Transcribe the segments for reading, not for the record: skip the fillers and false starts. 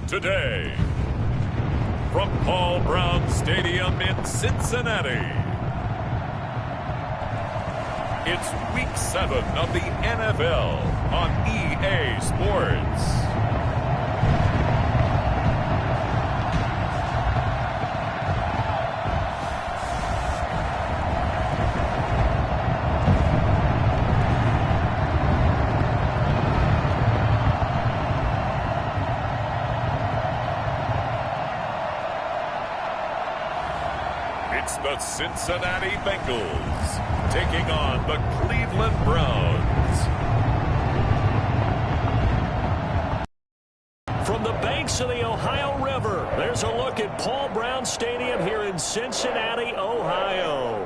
today. From Paul Brown Stadium in Cincinnati, it's Week 7 of the NFL on EA Sports. It's the Cincinnati Bengals taking on the Cleveland Browns. From the banks of the Ohio River, there's a look at Paul Brown Stadium here in Cincinnati, Ohio.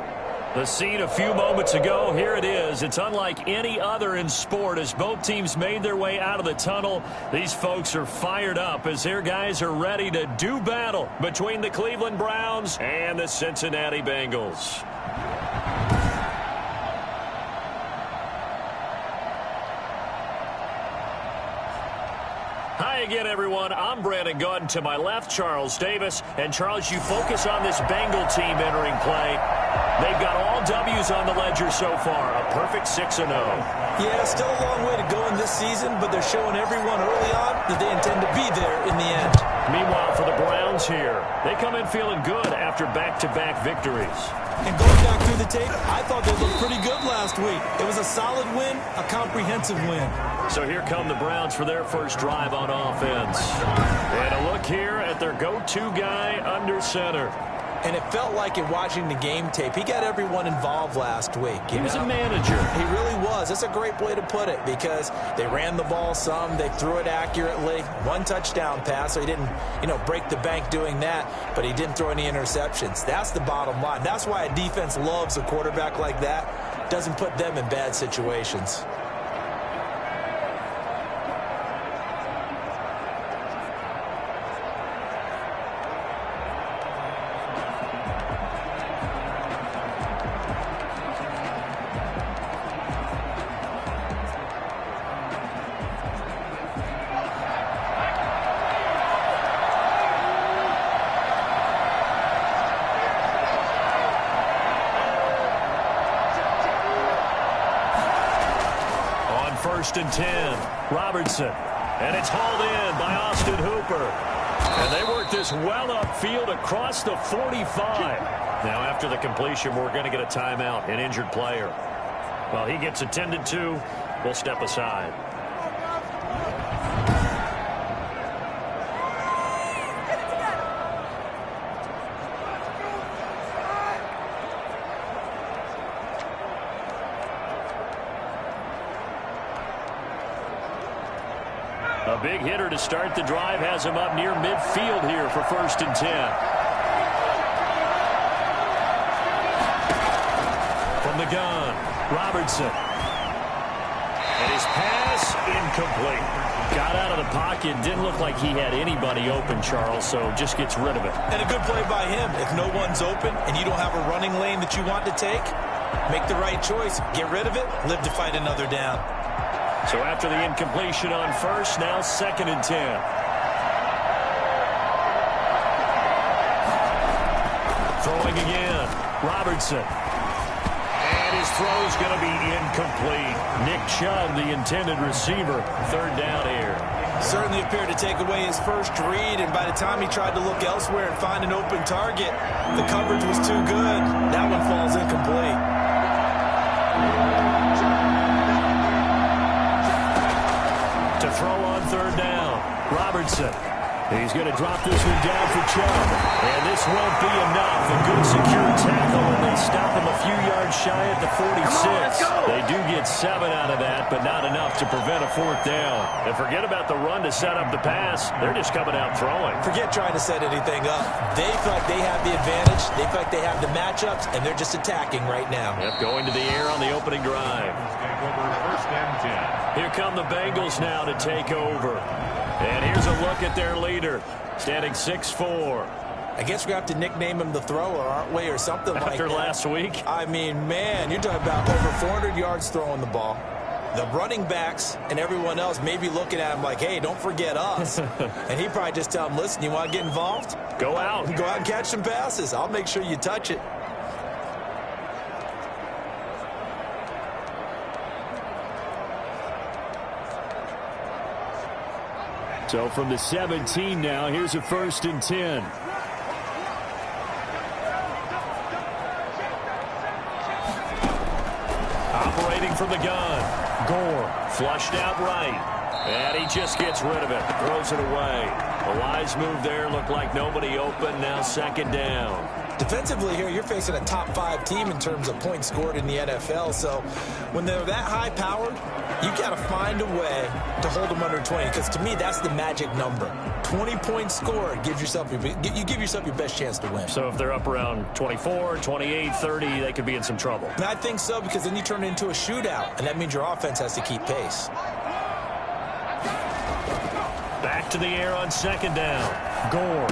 The scene a few moments ago, here it is. It's unlike any other in sport as both teams made their way out of the tunnel. These folks are fired up as their guys are ready to do battle between the Cleveland Browns and the Cincinnati Bengals. Hi again, everyone. I'm Brandon Gunn. To my left, Charles Davis. And, Charles, you focus on this Bengal team entering play. They've got all W's on the ledger so far. A perfect 6-0. Yeah, still a long way to go in this season, but they're showing everyone early on that they intend to be there in the end. Meanwhile, for the Browns here, they come in feeling good after back-to-back victories. And going back through the tape, I thought they looked pretty good last week. It was a solid win, a comprehensive win. So here come the Browns for their first drive on offense. And a look here at their go-to guy under center. And it felt like in watching the game tape, he got everyone involved last week. He was a manager. He really was. That's a great way to put it because they ran the ball some, they threw it accurately. One touchdown pass, so he didn't, break the bank doing that, but he didn't throw any interceptions. That's the bottom line. That's why a defense loves a quarterback like that. Doesn't put them in bad situations. First and 10, Robertson, and it's hauled in by Austin Hooper. And they work this well upfield across the 45. Now, after the completion, we're going to get a timeout, an injured player. Well, he gets attended to. We'll step aside. A big hitter to start the drive has him up near midfield here for first and 10. From the gun, Robertson. And his pass incomplete. Got out of the pocket. Didn't look like he had anybody open, Charles, so just gets rid of it. And a good play by him. If no one's open and you don't have a running lane that you want to take, make the right choice. Get rid of it. Live to fight another down. So after the incompletion on first, now second and 10. Throwing again, Robertson. And his throw's going to be incomplete. Nick Chubb, the intended receiver, third down here. Certainly appeared to take away his first read, and by the time he tried to look elsewhere and find an open target, the coverage was too good. That one falls incomplete. To throw on third down, Robertson. He's going to drop this one down for Chubb. And this won't be enough. A good secure tackle, and they stop him a few yards shy at the 46. They do get 7 out of that, but not enough to prevent a fourth down. And forget about the run to set up the pass. They're just coming out throwing. Forget trying to set anything up. They feel like they have the advantage. They feel like they have the matchups, and they're just attacking right now. Yep, going to the air on the opening drive. First and 10. Here come the Bengals now to take over. And here's a look at their leader, standing 6'4". I guess we have to nickname him the thrower, aren't we, or something like that. After last week? I mean, man, you're talking about over 400 yards throwing the ball. The running backs and everyone else may be looking at him like, hey, don't forget us. And he probably just tell him, listen, you want to get involved? Go out. Go out and catch some passes. I'll make sure you touch it. So from the 17 now, here's a 1st and 10. Operating from the gun. Gore flushed out right. And he just gets rid of it. Throws it away. A wise move there. Looked like nobody open. Now 2nd down. Defensively here, you're facing a top 5 team in terms of points scored in the NFL. So when they're that high-powered, you got to find a way to hold them under 20. Because to me, that's the magic number. 20 points scored, you give yourself your best chance to win. So if they're up around 24, 28, 30, they could be in some trouble. And I think so, because then you turn it into a shootout, and that means your offense has to keep pace. Back to the air on 2nd down. Gore.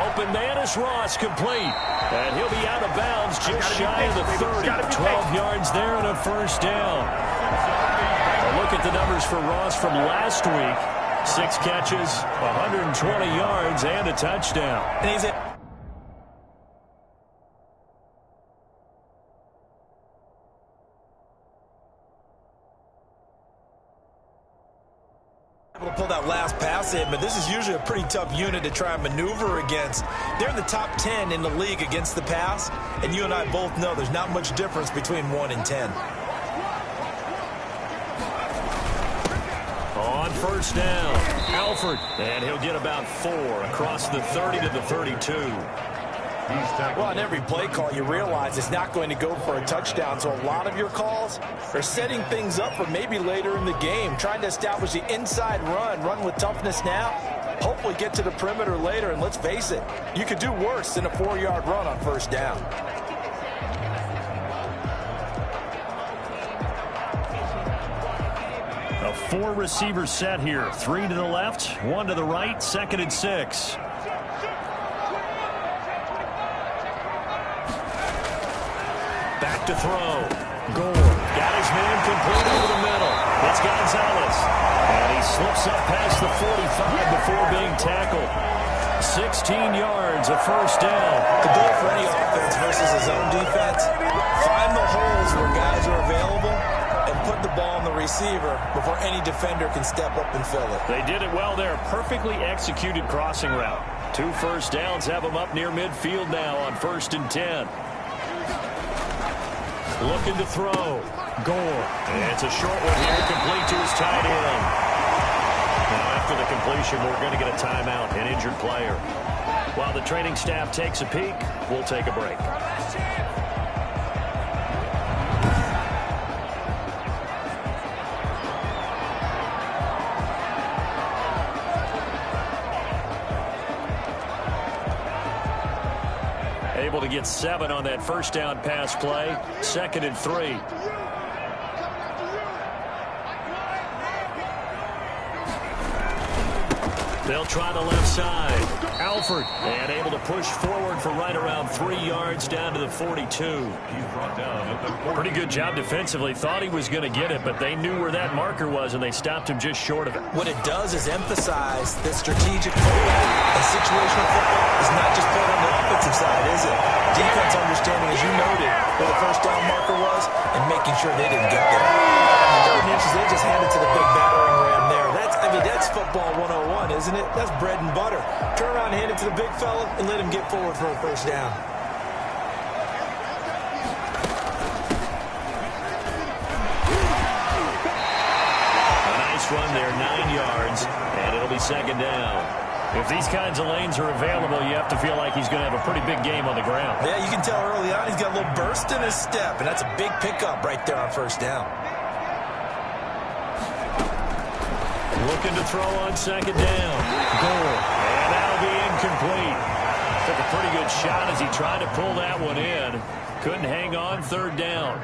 Open man is Ross, complete. And he'll be out of bounds just shy of the 30. 12 yards there and a 1st down. A look at the numbers for Ross from last week. 6 catches, 120 yards, and a touchdown. And he's able to pull that last pass in, but this is usually a pretty tough unit to try and maneuver against. They're in the top 10 in the league against the pass, and you and I both know there's not much difference between 1 and 10. On 1st down, Alford, and he'll get about 4 across the 30 to the 32. Well, on every play call, you realize it's not going to go for a touchdown, so a lot of your calls are setting things up for maybe later in the game, trying to establish the inside run with toughness now, hopefully get to the perimeter later, and let's face it, you could do worse than a 4-yard run on 1st down. A 4-receiver set here. 3 to the left, 1 to the right, 2nd and 6. Back to throw. Gore got his man complete over the middle. It's Gonzalez. And he slips up past the 45 before being tackled. 16 yards, a 1st down. The goal for any offense versus his own defense, find the holes where guys are available and put the ball on the receiver before any defender can step up and fill it. They did it well there. Perfectly executed crossing route. 2 1st downs have them up near midfield now on 1st and 10. Looking to throw. Gore. And it's a short one here, complete to his tight end. Now after the completion, we're going to get a timeout, an injured player. While the training staff takes a peek, we'll take a break. Able to get 7 on that 1st down pass play. 2nd and 3. They'll try the left side. Alford, and able to push forward for right around 3 yards down to the 42. Pretty good job defensively. Thought he was going to get it, but they knew where that marker was, and they stopped him just short of it. What it does is emphasize that strategic football and situational football is not just played on the offensive side, is it? Defense understanding, as you noted, where the 1st down marker was and making sure they didn't get there. 3rd inches, they just handed to the big battering ram there. That's football 101, isn't it? That's bread and butter. Turn around and hand it to the big fella and let him get forward for a 1st down. A nice run there, 9 yards, and it'll be 2nd down. If these kinds of lanes are available, you have to feel like he's going to have a pretty big game on the ground. Yeah, you can tell early on he's got a little burst in his step, and that's a big pickup right there on 1st down. Looking to throw on 2nd down. Goal. And that'll be incomplete. Took a pretty good shot as he tried to pull that one in. Couldn't hang on. 3rd down.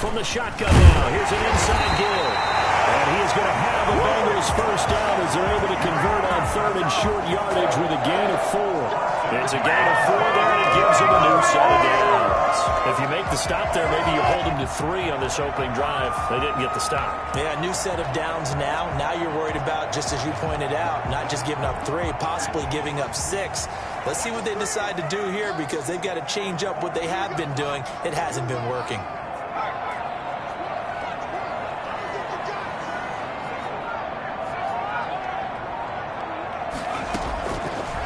From the shotgun now. Here's an inside give. And he is going to have the Bengals 1st down as they're able to convert on 3rd and short yardage with a gain of 4. It's a gain of 4 there, and it gives them a new set of down. yards. If you make the stop there, maybe you hold them to 3 on this opening drive. They didn't get the stop. Yeah, new set of downs now. Now you're worried about, just as you pointed out, not just giving up 3, possibly giving up 6. Let's see what they decide to do here, because they've got to change up what they have been doing. It hasn't been working.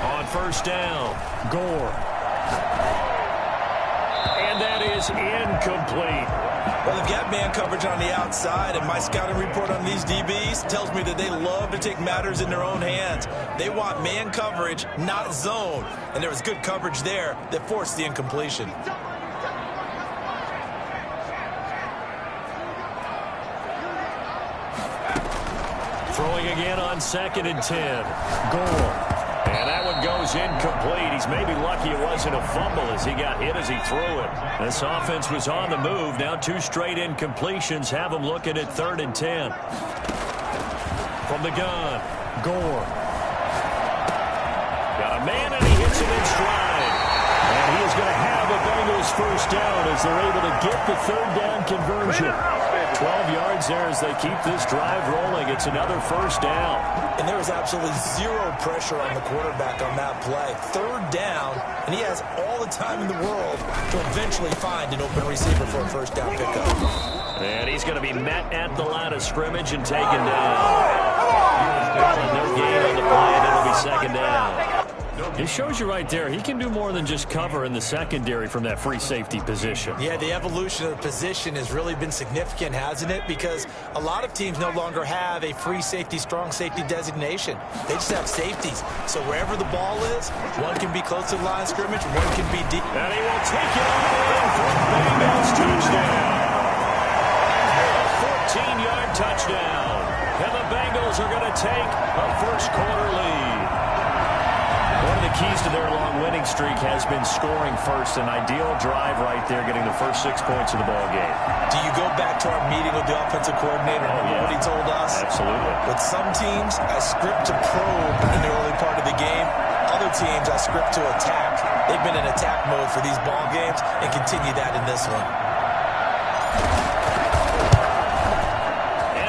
On first down, Gore. And that is incomplete. Well, they've got man coverage on the outside, and my scouting report on these DBs tells me that they love to take matters in their own hands. They want man coverage, not zone. And there was good coverage there that forced the incompletion. Throwing again on 2nd and 10. Gore. And that one goes incomplete. He's maybe lucky it wasn't a fumble as he got hit as he threw it. This offense was on the move. Now 2 straight incompletions have them looking at 3rd and 10. From the gun, Gore. Got a man and he hits it in stride. And he is going to have a Bengals first down as they're able to get the 3rd down conversion. 12 yards there as they keep this drive rolling. It's another first down. And there was absolutely zero pressure on the quarterback on that play. 3rd down, and he has all the time in the world to eventually find an open receiver for a first down pickup. And he's going to be met at the line of scrimmage and taken down. No gain on the play, and it'll be 2nd down. It shows you right there, he can do more than just cover in the secondary from that free safety position. Yeah, the evolution of the position has really been significant, hasn't it? Because a lot of teams no longer have a free safety, strong safety designation. They just have safeties. So wherever the ball is, one can be close to the line of scrimmage, one can be deep. And he will take it on for the Bengals touchdown. A 14-yard touchdown. And the Bengals are going to take a first-quarter lead. One of the keys to their long winning streak has been scoring first. An ideal drive right there, getting the first 6 points of the ball game. Do you go back to our meeting with the offensive coordinator? Remember what he told us? Absolutely. With some teams, I script to probe in the early part of the game. Other teams, I script to attack. They've been in attack mode for these ball games and continue that in this one.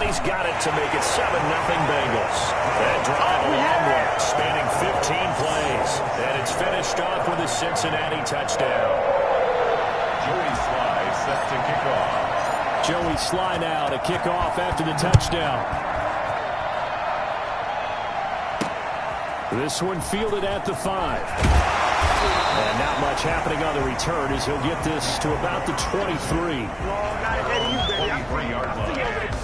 He's got it to make it 7-0 Bengals. That drive a long one, spanning 15 plays. And it's finished off with a Cincinnati touchdown. Joey Sly set to kick off. Joey Sly now to kick off after the touchdown. This one fielded at the 5. And not much happening on the return as he'll get this to about the 23. 23-yard line.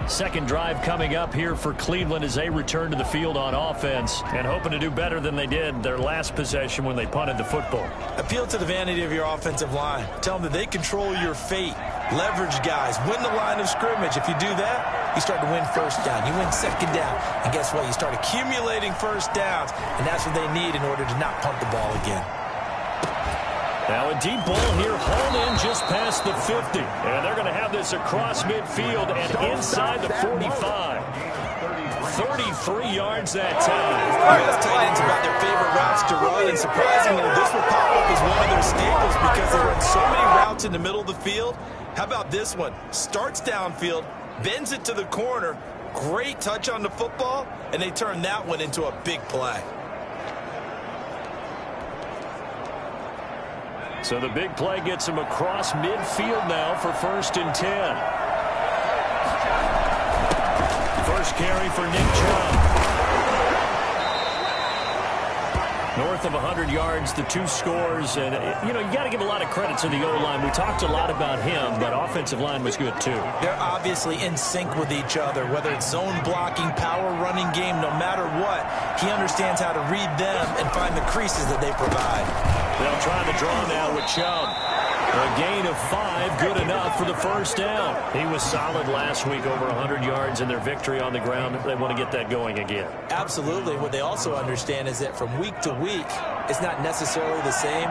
Second drive coming up here for Cleveland as they return to the field on offense and hoping to do better than they did their last possession when they punted the football. Appeal to the vanity of your offensive line. Tell them that they control your fate. Leverage guys. Win the line of scrimmage. If you do that, you start to win first down. You win 2nd down. And guess what? You start accumulating first downs. And that's what they need in order to not punt the ball again. Now a deep ball here, hauled in just past the 50. And they're going to have this across midfield and inside the 45. 33 yards that time. U.S. tight ends about their favorite routes to run, and surprisingly, this will pop up as one of their staples because they run so many routes in the middle of the field. How about this one? Starts downfield, bends it to the corner, great touch on the football, and they turn that one into a big play. So the big play gets him across midfield now for 1st and 10. First carry for Nick Chubb. North of 100 yards, the 2 scores. And, you know, you got to give a lot of credit to the O-line. We talked a lot about him, but offensive line was good, too. They're obviously in sync with each other, whether it's zone blocking, power running game, no matter what. He understands how to read them and find the creases that they provide. They'll try the draw now with Chubb. A gain of 5, good enough for the first down. He was solid last week, over 100 yards in their victory on the ground. They want to get that going again. Absolutely. What they also understand is that from week to week, it's not necessarily the same,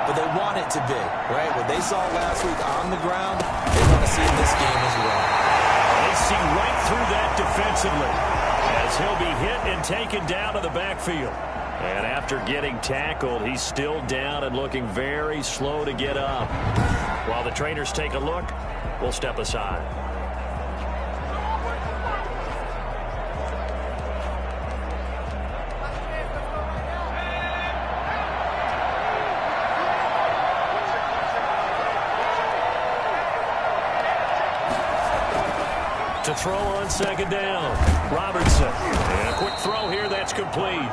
but they want it to be, right? What they saw last week on the ground, they want to see in this game as well. They see right through that defensively as he'll be hit and taken down to the backfield. And after getting tackled, he's still down and looking very slow to get up. While the trainers take a look, we'll step aside. To throw on second down, Robertson. And a quick throw here, that's complete.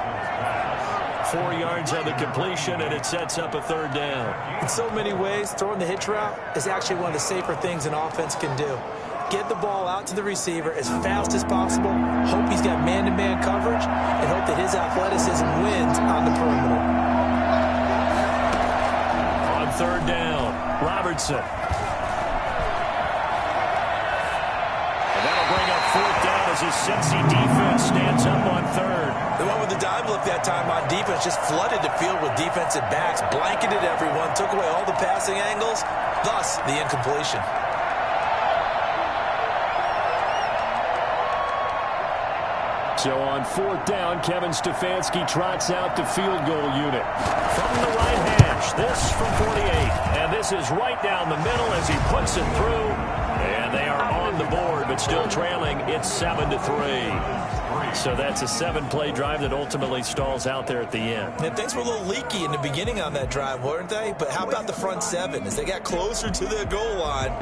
4 yards on the completion, and it sets up a third down. In so many ways, throwing the hitch route is actually one of the safer things an offense can do. Get the ball out to the receiver as fast as possible, hope he's got man-to-man coverage, and hope that his athleticism wins on the perimeter. On third down, Robertson. Fourth down as his Cincy defense stands up on third. The one with the dime look that time on defense just flooded the field with defensive backs, blanketed everyone, took away all the passing angles, thus the incompletion. So on fourth down, Kevin Stefanski trots out the field goal unit. From the right hash, this from 48. And this is right down the middle as he puts it through. And they are on the board, but still trailing. It's 7-3. So that's a 7-play drive that ultimately stalls out there at the end. And things were a little leaky in the beginning on that drive, weren't they? But how about the front seven? As they got closer to the goal line,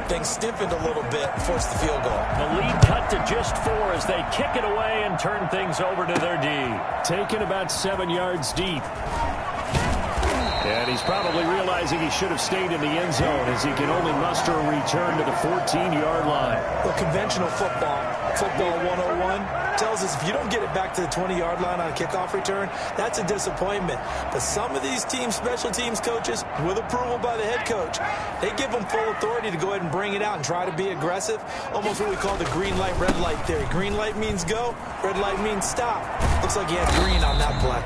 things stiffened a little bit and forced the field goal. The lead cut to just 4 as they kick it away and turn things over to their D. Taken about 7 yards deep. And he's probably realizing he should have stayed in the end zone as he can only muster a return to the 14-yard line. Well, conventional football 101, tells us if you don't get it back to the 20-yard line on a kickoff return, that's a disappointment. But some of these teams, special teams coaches, with approval by the head coach, they give them full authority to go ahead and bring it out and try to be aggressive. Almost what we call the green light, red light theory. Green light means go, red light means stop. Looks like he had green on that play.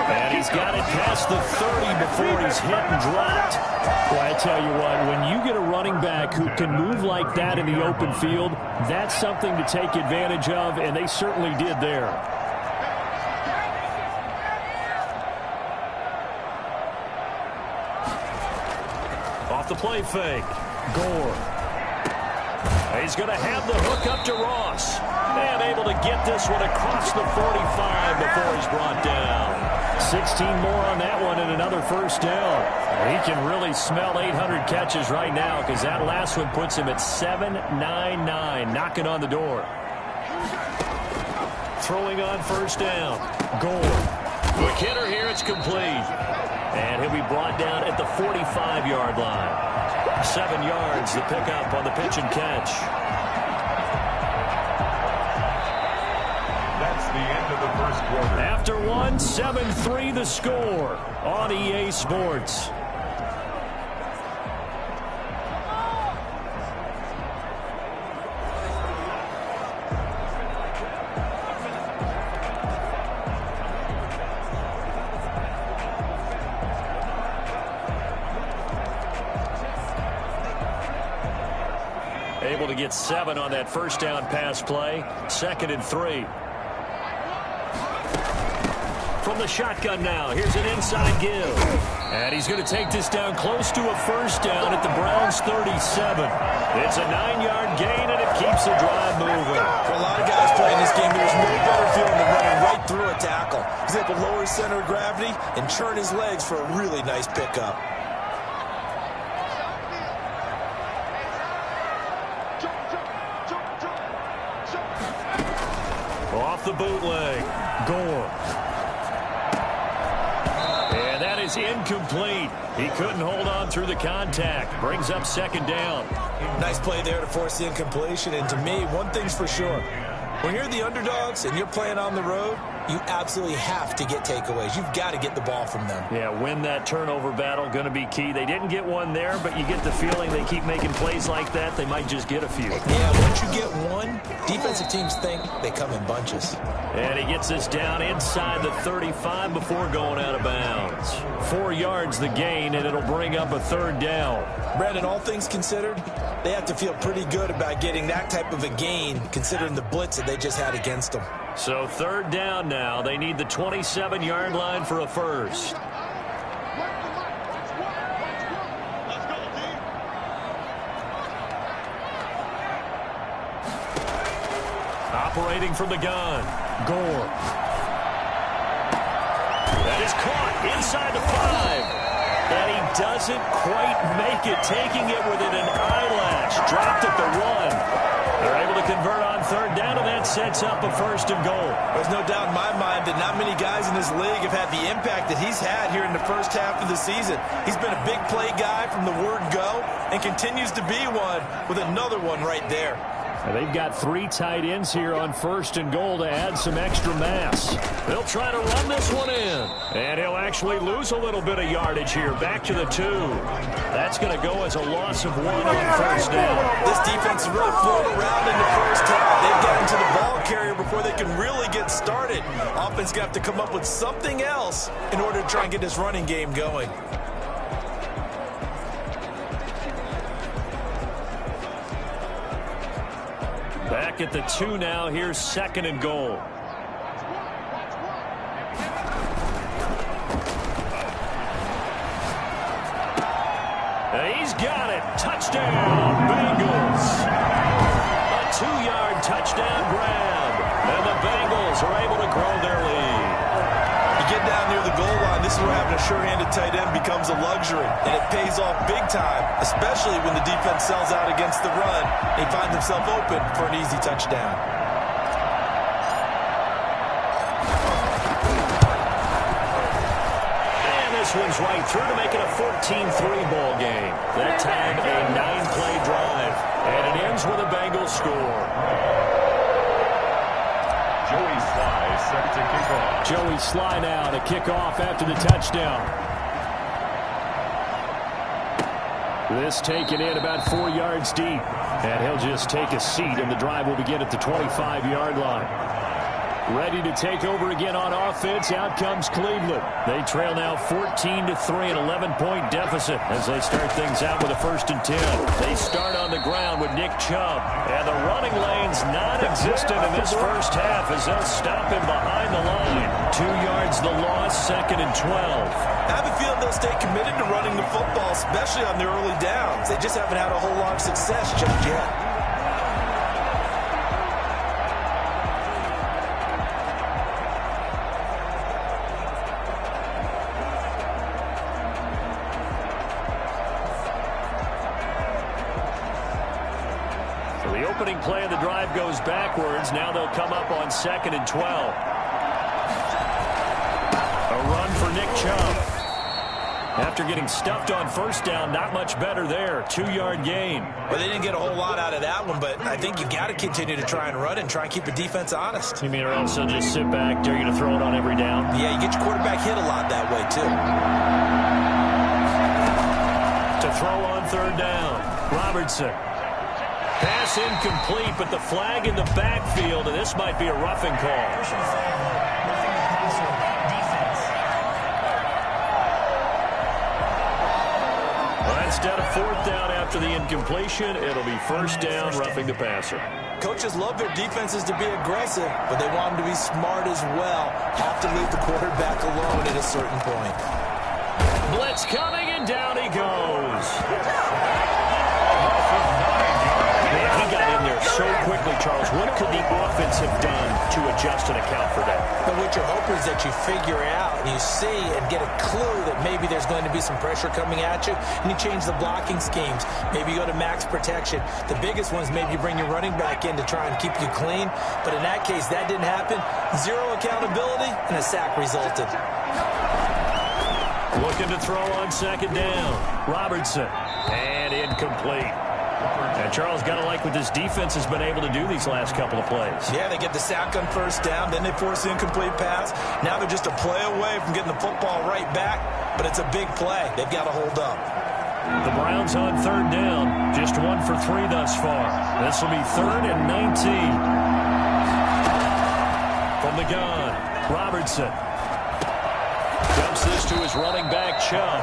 And he's got it past the 30 before he's hit and dropped. Well, I tell you what, when you get a running back who can move like that in the open field, that's something to take advantage of, and they certainly did there. Off the play fake, Gore. He's going to have the hook up to Ross. And able to get this one across the 45 before he's brought down. 16 more on that one and another first down. He can really smell 800 catches right now because that last one puts him at 799, knocking on the door. Throwing on first down, Gore. Quick hitter here, it's complete. And he'll be brought down at the 45-yard line. 7 yards, the pickup on the pitch and catch. That's the end of the first quarter. After one, 7-3 the score on EA Sports. Able to get 7 on that first down pass play. 2nd and 3. From the shotgun now, here's an inside give. And he's going to take this down close to a first down at the Browns' 37. It's a 9-yard gain, and it keeps the drive moving. For a lot of guys playing this game, there's no better feeling than running right through a tackle. He's able to lower his center of gravity and churn his legs for a really nice pickup. Off the bootleg, Gore. And that is incomplete. He couldn't hold on through the contact. Brings up 2nd down. Nice play there to force the incompletion. And to me, one thing's for sure. When you're the underdogs and you're playing on the road, you absolutely have to get takeaways. You've got to get the ball from them. Yeah, win that turnover battle, going to be key. They didn't get one there, but you get the feeling they keep making plays like that, they might just get a few. Yeah, once you get one, defensive teams think they come in bunches. And he gets this down inside the 35 before going out of bounds. 4 yards the gain, and it'll bring up a 3rd down. Brandon, all things considered, they have to feel pretty good about getting that type of a gain, considering the blitz that they just had against them. So third down now. They need the 27-yard line for a first. Operating from the gun, Gore. That is caught inside the 5. And he doesn't quite make it, taking it within an eyelash. Dropped at the 1. They're able to convert on third down, and that sets up a first and goal. There's no doubt in my mind that not many guys in this league have had the impact that he's had here in the first half of the season. He's been a big play guy from the word go and continues to be one with another one right there. And they've got 3 tight ends here on first and goal to add some extra mass. They'll try to run this one in. And he'll actually lose a little bit of yardage here. Back to the 2. That's going to go as a loss of 1 on first down. This defense is really floating around in the first half. They've gotten to the ball carrier before they can really get started. Offense going to have to come up with something else in order to try and get this running game going. Back at the 2 now. Here's second and goal. He's got it. Touchdown, Bengals. A 2-yard touchdown grab. And the Bengals are able to grow their lead. You get down near the goal line, this is where having a sure-handed tight end becomes a luxury. And it pays off big time, especially when the defense sells out against the run. He finds himself open for an easy touchdown. This one's right through to make it a 14-3 ball game. That time a 9-play drive. And it ends with a Bengals score. Joey Sly set to kick off. Joey Sly now to kick off after the touchdown. This taken in about 4 yards deep. And he'll just take a seat, and the drive will begin at the 25-yard line. Ready to take over again on offense. Out comes Cleveland. They trail now 14-3, an 11-point deficit as they start things out with a 1st and 10. They start on the ground with Nick Chubb. And the running lane's non-existent in this first half as they'll stop him behind the line. 2 yards the loss, 2nd and 12. I have a feeling they'll stay committed to running the football, especially on the early downs. They just haven't had a whole lot of success just yet. Opening play of the drive goes backwards. Now they'll come up on 2nd and 12. A run for Nick Chubb. After getting stuffed on first down, not much better there. 2-yard gain. Well, they didn't get a whole lot out of that one, but I think you've got to continue to try and run and try and keep the defense honest. You mean or else they'll just sit back, dare you to throw it on every down? Yeah, you get your quarterback hit a lot that way, too. To throw on third down, Robertson. Pass incomplete, but the flag in the backfield, and this might be a roughing call. Well, instead of 4th down after the incompletion, it'll be 1st down, roughing the passer. Coaches love their defenses to be aggressive, but they want them to be smart as well. Have to leave the quarterback alone at a certain point. Blitz coming, and down he goes. Man, he got in there so quickly, Charles. What could the offense have done to adjust and account for that? But what you're hoping is that you figure out and you see and get a clue that maybe there's going to be some pressure coming at you, and you change the blocking schemes. Maybe you go to max protection. The biggest one is maybe you bring your running back in to try and keep you clean. But in that case, that didn't happen. 0 accountability, and a sack resulted. Looking to throw on 2nd down. Robertson. And incomplete. And Charles, got to like what this defense has been able to do these last couple of plays. Yeah, they get the sack on 1st down, then they force the incomplete pass. Now they're just a play away from getting the football right back, but it's a big play. They've got to hold up. The Browns on 3rd down, just 1 for 3 thus far. This will be 3rd and 19. From the gun, Robertson. Dumps this to his running back, Chubb.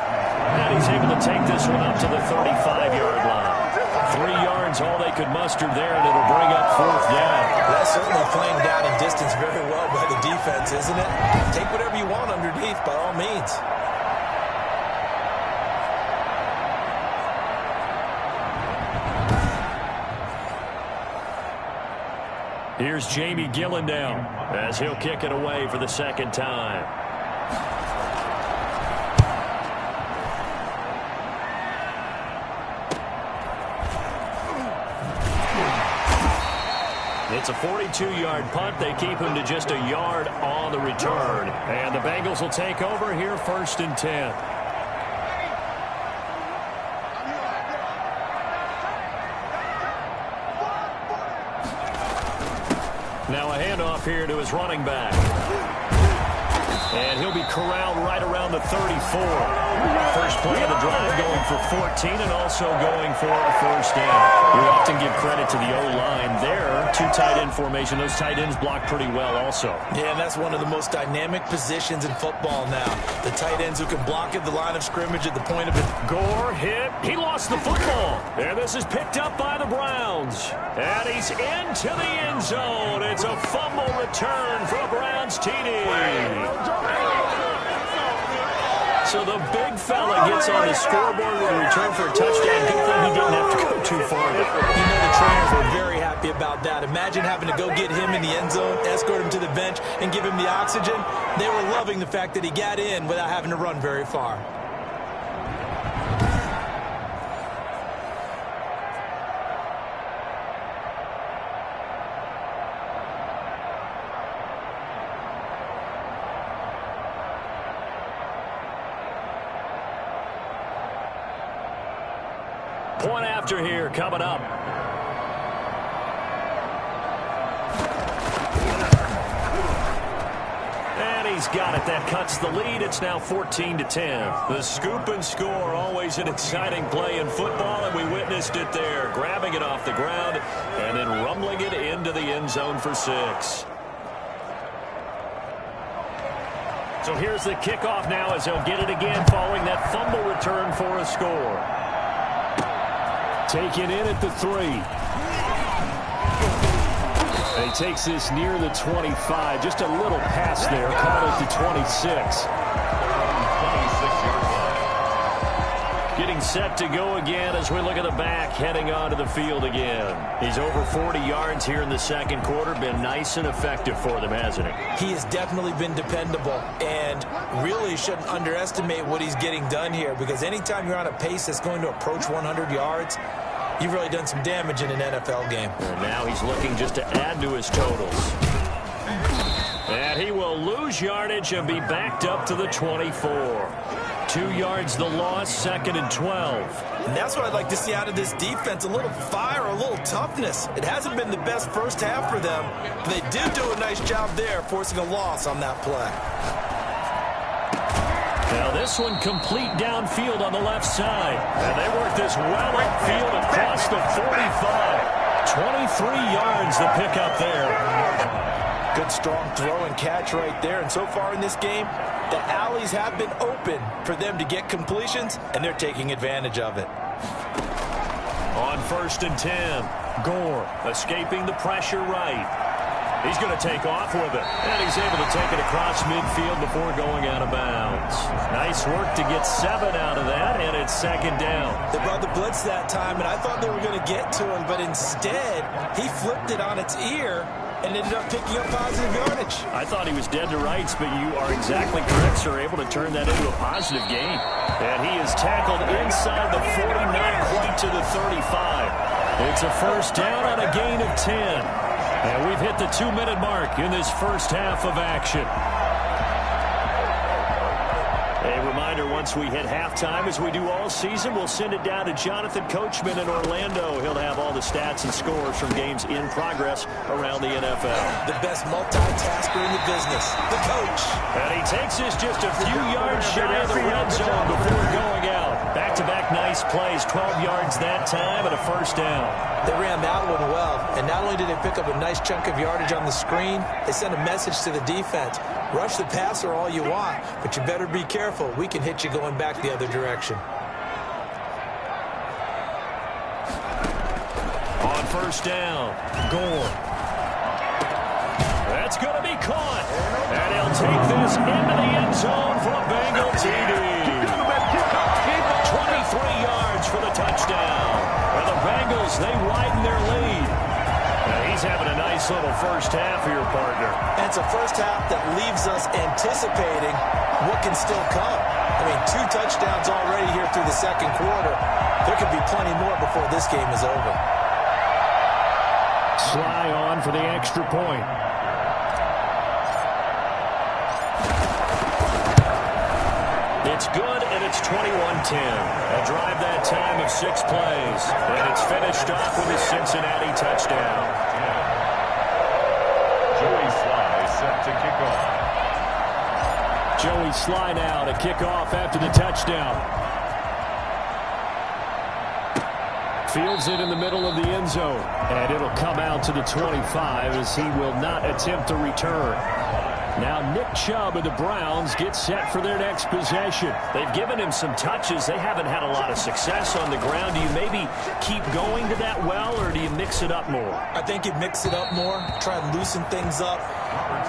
And he's able to take this one up to the 35-yard line. 3 yards yards, all they could muster there, and it'll bring up 4th down. That's certainly playing down in distance very well by the defense, isn't it? Take whatever you want underneath, by all means. Here's Jamie Gillen now as he'll kick it away for the 2nd time. It's a 42-yard punt. They keep him to just a yard on the return. And the Bengals will take over here 1st and 10. Now a handoff here to his running back. And he'll be corralled right around the 34. First play of the drive going for 14 and also going for a 1st down. We often give credit to the O-line there. 2 tight end formation. Those tight ends block pretty well also. Yeah, and that's one of the most dynamic positions in football now. The tight ends who can block at the line of scrimmage at the point of it. Gore hit. He lost the football. And this is picked up by the Browns. And he's into the end zone. It's a fumble return for a Browns TD. So the big fella gets on the scoreboard with a return for a touchdown. Good thing he didn't have to go too far. You know the trainers were very happy about that. Imagine having to go get him in the end zone, escort him to the bench, and give him the oxygen. They were loving the fact that he got in without having to run very far. Point after here coming up. And he's got it. That cuts the lead. It's now 14-10. The scoop and score, always an exciting play in football, and we witnessed it there. Grabbing it off the ground and then rumbling it into the end zone for 6. So here's the kickoff now as they'll get it again following that fumble return for a score. Taken in at the 3. And he takes this near the 25. Just a little pass there. Caught at the 26. Getting set to go again as we look at the back, heading onto the field again. He's over 40 yards here in the 2nd quarter. Been nice and effective for them, hasn't he? He has definitely been dependable, and really shouldn't underestimate what he's getting done here, because anytime you're on a pace that's going to approach 100 yards, you've really done some damage in an NFL game. And now he's looking just to add to his totals. And he will lose yardage and be backed up to the 24. 2 yards the loss, 2nd and 12. And that's what I'd like to see out of this defense, a little fire, a little toughness. It hasn't been the best first half for them, but they did do a nice job there, forcing a loss on that play. Now this one complete downfield on the left side. And they work this well upfield across the 45. 23 yards the pickup there. Good strong throw and catch right there. And so far in this game, the alleys have been open for them to get completions, and they're taking advantage of it. On 1st and 10, Gore escaping the pressure right. He's going to take off with it, and he's able to take it across midfield before going out of bounds. Nice work to get 7 out of that, and it's 2nd down. They brought the blitz that time, and I thought they were going to get to him, but instead, he flipped it on its ear and ended up picking up positive yardage. I thought he was dead to rights, but you are exactly correct, sir. Able to turn that into a positive gain. And he is tackled inside the 49, quite to the 35. It's a 1st down on a gain of 10. And we've hit the 2-minute mark in this first half of action. A reminder, once we hit halftime, as we do all season, we'll send it down to Jonathan Coachman in Orlando. He'll have all the stats and scores from games in progress around the NFL. The best multitasker in the business, the coach. And he takes this just a few yards shy of the red zone before going out. Back-to-back nice plays, 12 yards that time and a 1st down. They ran that one well, and not only did they pick up a nice chunk of yardage on the screen, they sent a message to the defense. Rush the passer all you want, but you better be careful. We can hit you going back the other direction. On first down, Gore. That's going to be caught. And he'll take this into the end zone for a Bengal TD. 23 yards for the touchdown. And the Bengals, they widen their lead. Now he's having a nice little first half here, partner. And it's a first half that leaves us anticipating what can still come. I mean, 2 touchdowns already here through the second quarter. There could be plenty more before this game is over. Sly on for the extra point. It's good, and it's 21-10. A drive that time of 6 plays. And it's finished off with a Cincinnati touchdown. Joey Sly set to kick off. Joey Sly now to kick off after the touchdown. Fields it in the middle of the end zone. And it'll come out to the 25 as he will not attempt to return. Now Nick Chubb of the Browns gets set for their next possession. They've given him some touches. They haven't had a lot of success on the ground. Do you maybe keep going to that well, or do you mix it up more? I think you mix it up more, try and loosen things up.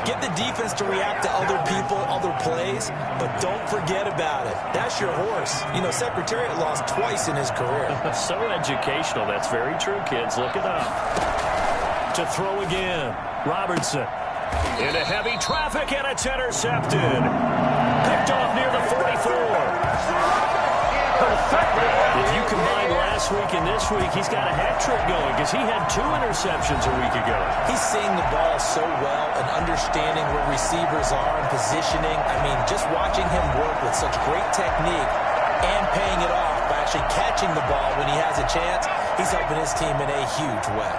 Get the defense to react to other people, other plays, but don't forget about it. That's your horse. You know, Secretariat lost twice in his career. So educational. That's very true, kids. Look it up. To throw again. Robertson. Into heavy traffic, and it's intercepted. Picked off near the 44. If you combine last week and this week, he's got a hat trick going because he had 2 interceptions a week ago. He's seeing the ball so well and understanding where receivers are and positioning. I mean, just watching him work with such great technique and paying it off by actually catching the ball when he has a chance, he's helping his team in a huge way.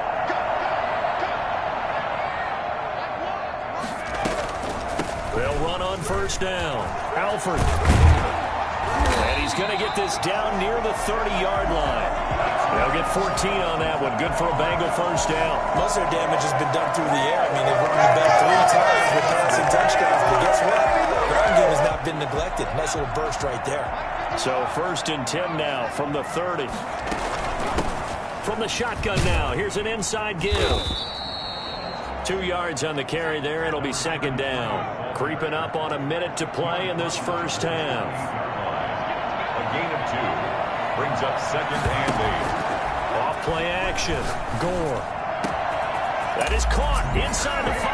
They'll run on first down. Alford. And he's going to get this down near the 30-yard line. They'll get 14 on that one. Good for a Bengal first down. Most of their damage has been done through the air. I mean, they've run the ball 3 times with passing touchdowns. But guess what? Ground game has not been neglected. Nice little burst right there. So first and 10 now from the 30. From the shotgun now. Here's an inside give. 2 yards on the carry there. It'll be second down. Creeping up on a minute to play in this first half. A gain of 2 brings up second and 8. Off play action. Gore. That is caught inside the 5.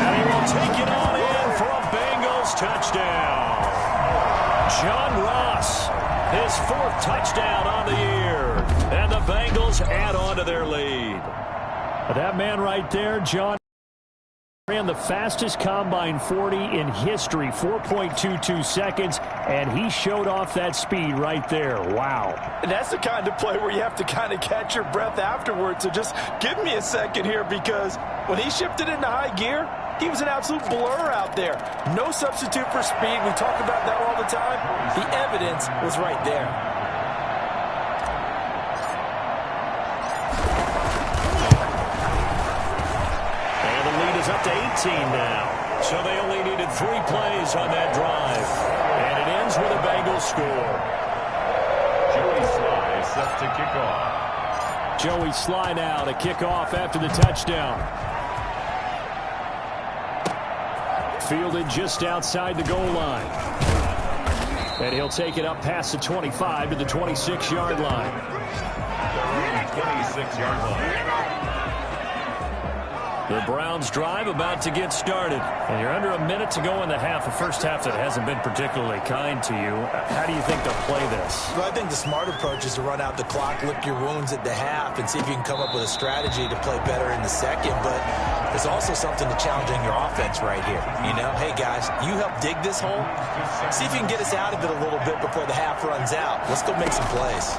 And he will take it on in for a Bengals touchdown. John Ross, his 4th touchdown on the year. And the Bengals add on to their lead. That man right there, John, ran the fastest combine 40 in history, 4.22 seconds, and he showed off that speed right there. Wow. And that's the kind of play where you have to kind of catch your breath afterwards. So just give me a second here, because when he shifted into high gear, he was an absolute blur out there. No substitute for speed. We talk about that all the time. The evidence was right there. Up to 18 now. So they only needed 3 plays on that drive. And it ends with a Bengals score. Joey Sly set to kick off. Joey Sly now to kick off after the touchdown. Fielded just outside the goal line. And he'll take it up past the 25 to the 26-yard line. 26-yard line. The Browns drive about to get started. And you're under a minute to go in the half, a first half that hasn't been particularly kind to you. How do you think they'll play this? Well, I think the smart approach is to run out the clock, lick your wounds at the half, and see if you can come up with a strategy to play better in the second. But there's also something to challenging your offense right here. You know, hey, guys, you help dig this hole. See if you can get us out of it a little bit before the half runs out. Let's go make some plays.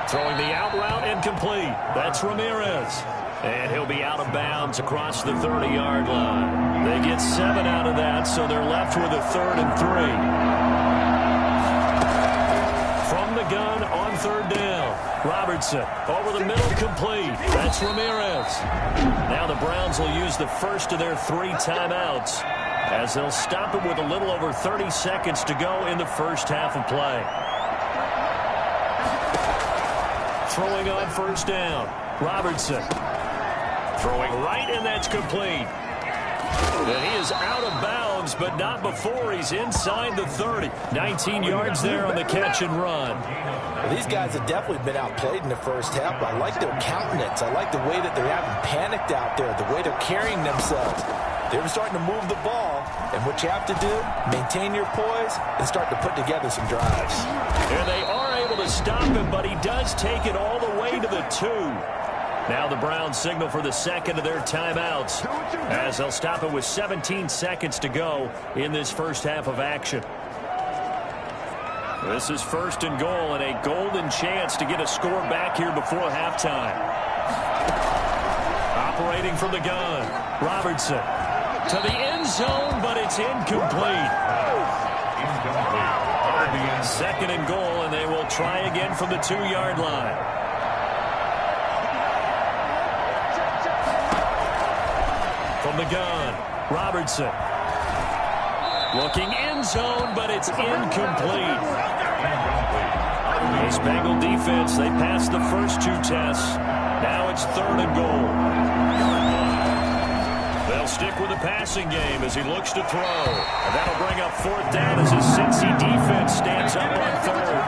Throwing the out route incomplete. That's Ramirez. And he'll be out of bounds across the 30-yard line. They get 7 out of that, so they're left with a 3rd and 3. From the gun on 3rd down. Robertson over the middle, complete. That's Ramirez. Now the Browns will use the first of their 3 timeouts as they'll stop it with a little over 30 seconds to go in the first half of play. throwing on first down. Robertson throwing right, and that's complete. And he is out of bounds, but not before he's inside the 30. 19 yards there on the catch and run. Well, these guys have definitely been outplayed in the first half. I like their countenance. I like the way that they're having panicked out there, the way they're carrying themselves. They're starting to move the ball, and what you have to do, maintain your poise and start to put together some drives. And they are able to stop him, but he does take it all the way to the 2. Now the Browns signal for the second of their timeouts as they'll stop it with 17 seconds to go in this first half of action. This is first and goal and a golden chance to get a score back here before halftime. Operating from the gun, Robertson to the end zone, but it's incomplete. Second and goal, and they will try again from the 2-yard line. From the gun, Robertson. Looking end zone, but it's incomplete. This Bengal defense, they passed the first 2 tests. Now it's third and goal. They'll stick with the passing game as he looks to throw. And that'll bring up fourth down as his Cincy defense stands up on third.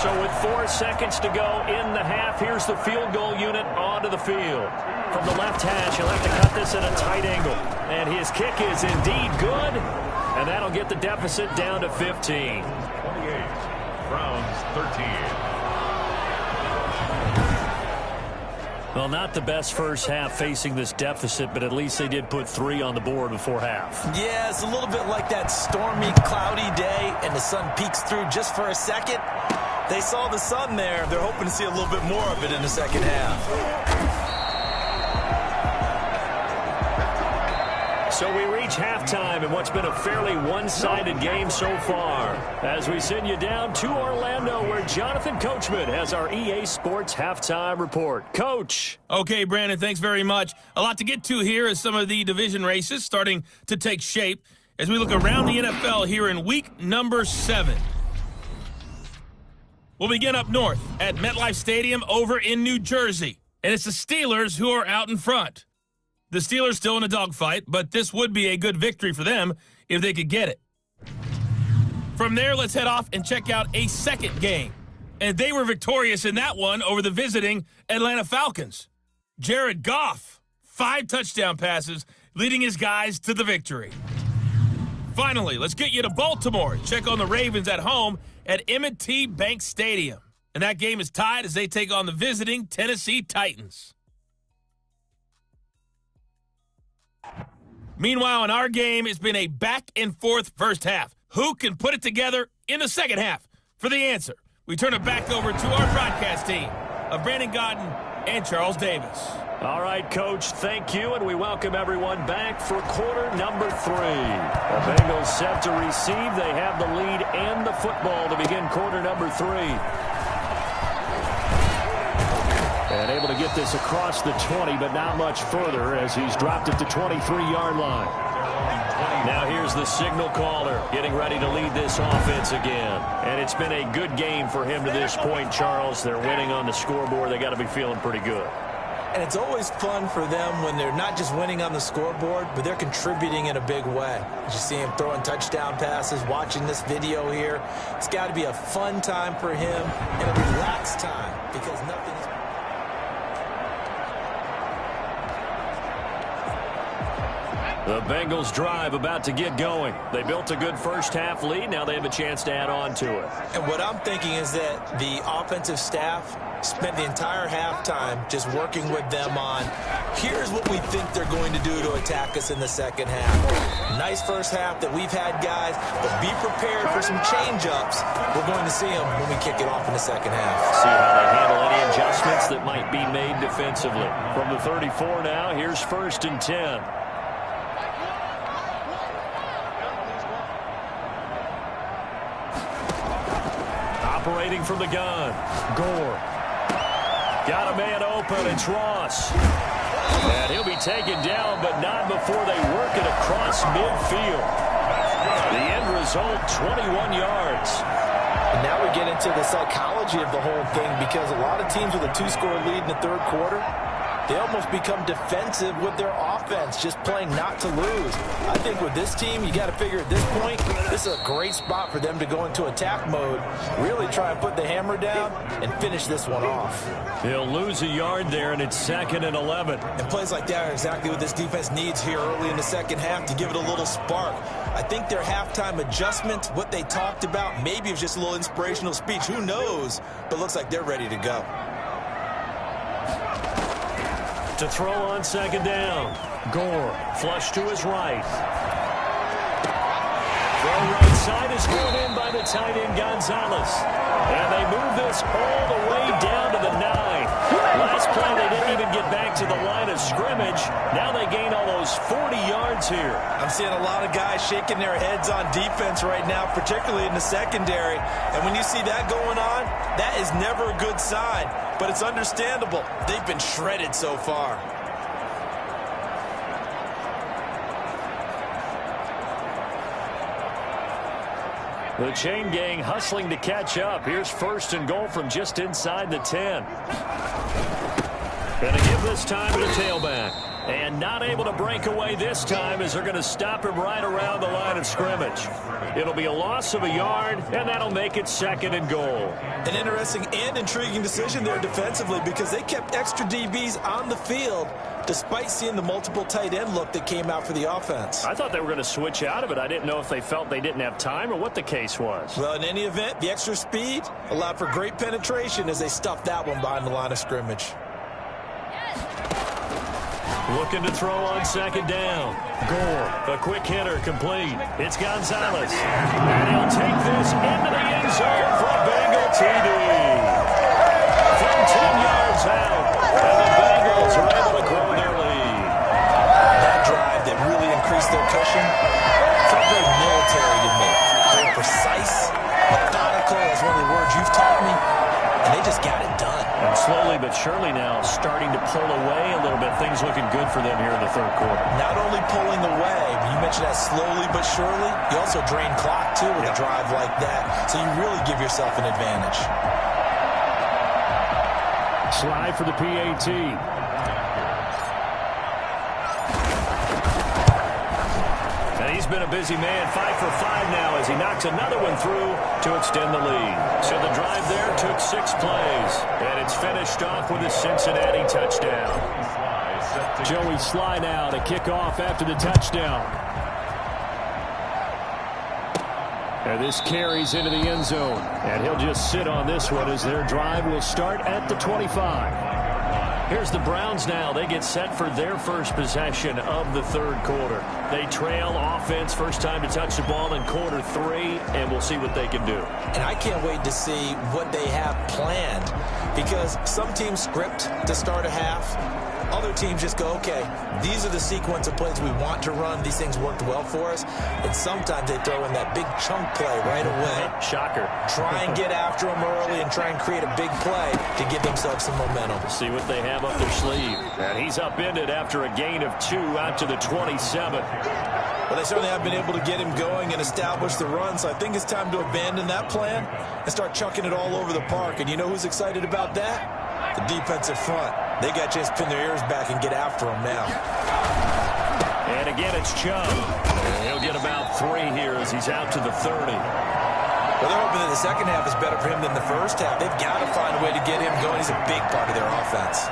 So with 4 seconds to go in the half, here's the field goal unit onto the field. From the left hash, he'll have to cut this at a tight angle. And his kick is indeed good. And that'll get the deficit down to 15. 28, Browns 13. Well, not the best first half facing this deficit, but at least they did put 3 on the board before half. Yeah, it's a little bit like that stormy, cloudy day, and the sun peeks through just for a second. They saw the sun there. They're hoping to see a little bit more of it in the second half. So we reach halftime in what's been a fairly one-sided game so far. As we send you down to Orlando, where Jonathan Coachman has our EA Sports Halftime Report. Coach. Okay, Brandon, thanks very much. A lot to get to here as some of the division races starting to take shape as we look around the NFL here in week number 7. We'll begin up north at MetLife Stadium over in New Jersey. And it's the Steelers who are out in front. The Steelers still in a dogfight, but this would be a good victory for them if they could get it. From there, let's head off and check out a second game. And they were victorious in that one over the visiting Atlanta Falcons. Jared Goff, 5 touchdown passes, leading his guys to the victory. Finally, let's get you to Baltimore. Check on the Ravens at home at M&T Bank Stadium. And that game is tied as they take on the visiting Tennessee Titans. Meanwhile, in our game, it's been a back-and-forth first half. Who can put it together in the second half? For the answer, we turn it back over to our broadcast team of Brandon Godden and Charles Davis. All right, Coach, thank you, and we welcome everyone back for quarter number 3. The Bengals set to receive. They have the lead and the football to begin quarter number 3. And able to get this across the 20, but not much further as he's dropped it to 23-yard line. Now here's the signal caller getting ready to lead this offense again. And it's been a good game for him to this point, Charles. They're winning on the scoreboard. They got to be feeling pretty good. And it's always fun for them when they're not just winning on the scoreboard, but they're contributing in a big way. You see him throwing touchdown passes, watching this video here. It's got to be a fun time for him and a relaxed time because nothing is... The Bengals drive about to get going. They built a good first half lead. Now they have a chance to add on to it. And what I'm thinking is that the offensive staff spent the entire halftime just working with them on, here's what we think they're going to do to attack us in the second half. Nice first half that we've had, guys, but be prepared for some change-ups. We're going to see them when we kick it off in the second half. See how they handle any adjustments that might be made defensively. From the 34 now, here's first and 10. Operating from the gun, Gore. Got a man open, it's Ross. And he'll be taken down, but not before they work it across midfield. The end result, 21 yards. And now we get into the psychology of the whole thing, because a lot of teams with a 2-score lead in the third quarter, they almost become defensive with their offense, just playing not to lose. I think with this team, you got to figure at this point, this is a great spot for them to go into attack mode, really try and put the hammer down and finish this one off. He'll lose a yard there, and it's 2nd and 11. And plays like that are exactly what this defense needs here early in the second half to give it a little spark. I think their halftime adjustment, what they talked about, maybe it was just a little inspirational speech. Who knows? But looks like they're ready to go. To throw on 2nd down. Gore, flush to his right. Throw right side is thrown in by the tight end Gonzalez. And they move this all the way down to the 9. Last play, they didn't even get back to the line of scrimmage. Now they gain almost 40 yards here. I'm seeing a lot of guys shaking their heads on defense right now, particularly in the secondary. And when you see that going on, that is never a good sign. But it's understandable. They've been shredded so far. The chain gang hustling to catch up. Here's 1st and goal from just inside the 10. Going to give this time to the tailback. And not able to break away this time as they're going to stop him right around the line of scrimmage. It'll be a loss of a yard, and that'll make it 2nd and goal. An interesting and intriguing decision there defensively, because they kept extra DBs on the field despite seeing the multiple tight end look that came out for the offense. I thought they were going to switch out of it. I didn't know if they felt they didn't have time or what the case was. Well, in any event, the extra speed allowed for great penetration as they stuffed that one behind the line of scrimmage. Looking to throw on 2nd down. Gore, a quick hitter, complete. It's Gonzalez. And he'll take this into the end zone for a Bengal TD. From 10 yards out, and the Bengals are able to grow their lead. That drive that really increased their cushion felt very military to me. Very precise, methodical, is one of the words you've taught me, and they just got it done. And slowly but surely now starting to pull away a little bit. Things looking good for them here in the third quarter. Not only pulling away, but you mentioned that slowly but surely, you also drain clock, too, with a drive like that. So you really give yourself an advantage. Slide for the PAT. And he's been a busy man, 5 for 5 now as he knocks another one through to extend the lead. So the drive there took 6 plays, and it's finished off with a Cincinnati touchdown. Joey Sly now to kick off after the touchdown. And this carries into the end zone, and he'll just sit on this one as their drive will start at the 25. Here's the Browns now. They get set for their first possession of the third quarter. They trail offense, first time to touch the ball in quarter 3, and we'll see what they can do. And I can't wait to see what they have planned, because some teams script to start a half. Other teams just go, okay, these are the sequence of plays we want to run. These things worked well for us. And sometimes they throw in that big chunk play right away. Shocker. Try and get after them early and try and create a big play to give themselves some momentum. See what they have up their sleeve. And he's upended after a gain of 2 out to the 27. Well, they certainly have been able to get him going and establish the run, so I think it's time to abandon that plan and start chucking it all over the park. And you know who's excited about that? The defensive front. They got a chance to pin their ears back and get after him now. And again, it's Chubb. And he'll get about 3 here as he's out to the 30. Well, they're hoping that the second half is better for him than the first half. They've got to find a way to get him going. He's a big part of their offense.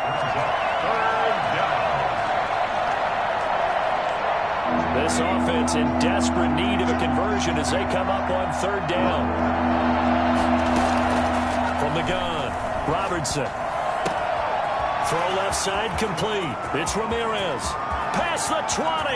This offense in desperate need of a conversion as they come up on 3rd down. From the gun, Robertson. Throw left side complete. It's Ramirez. Past the 20.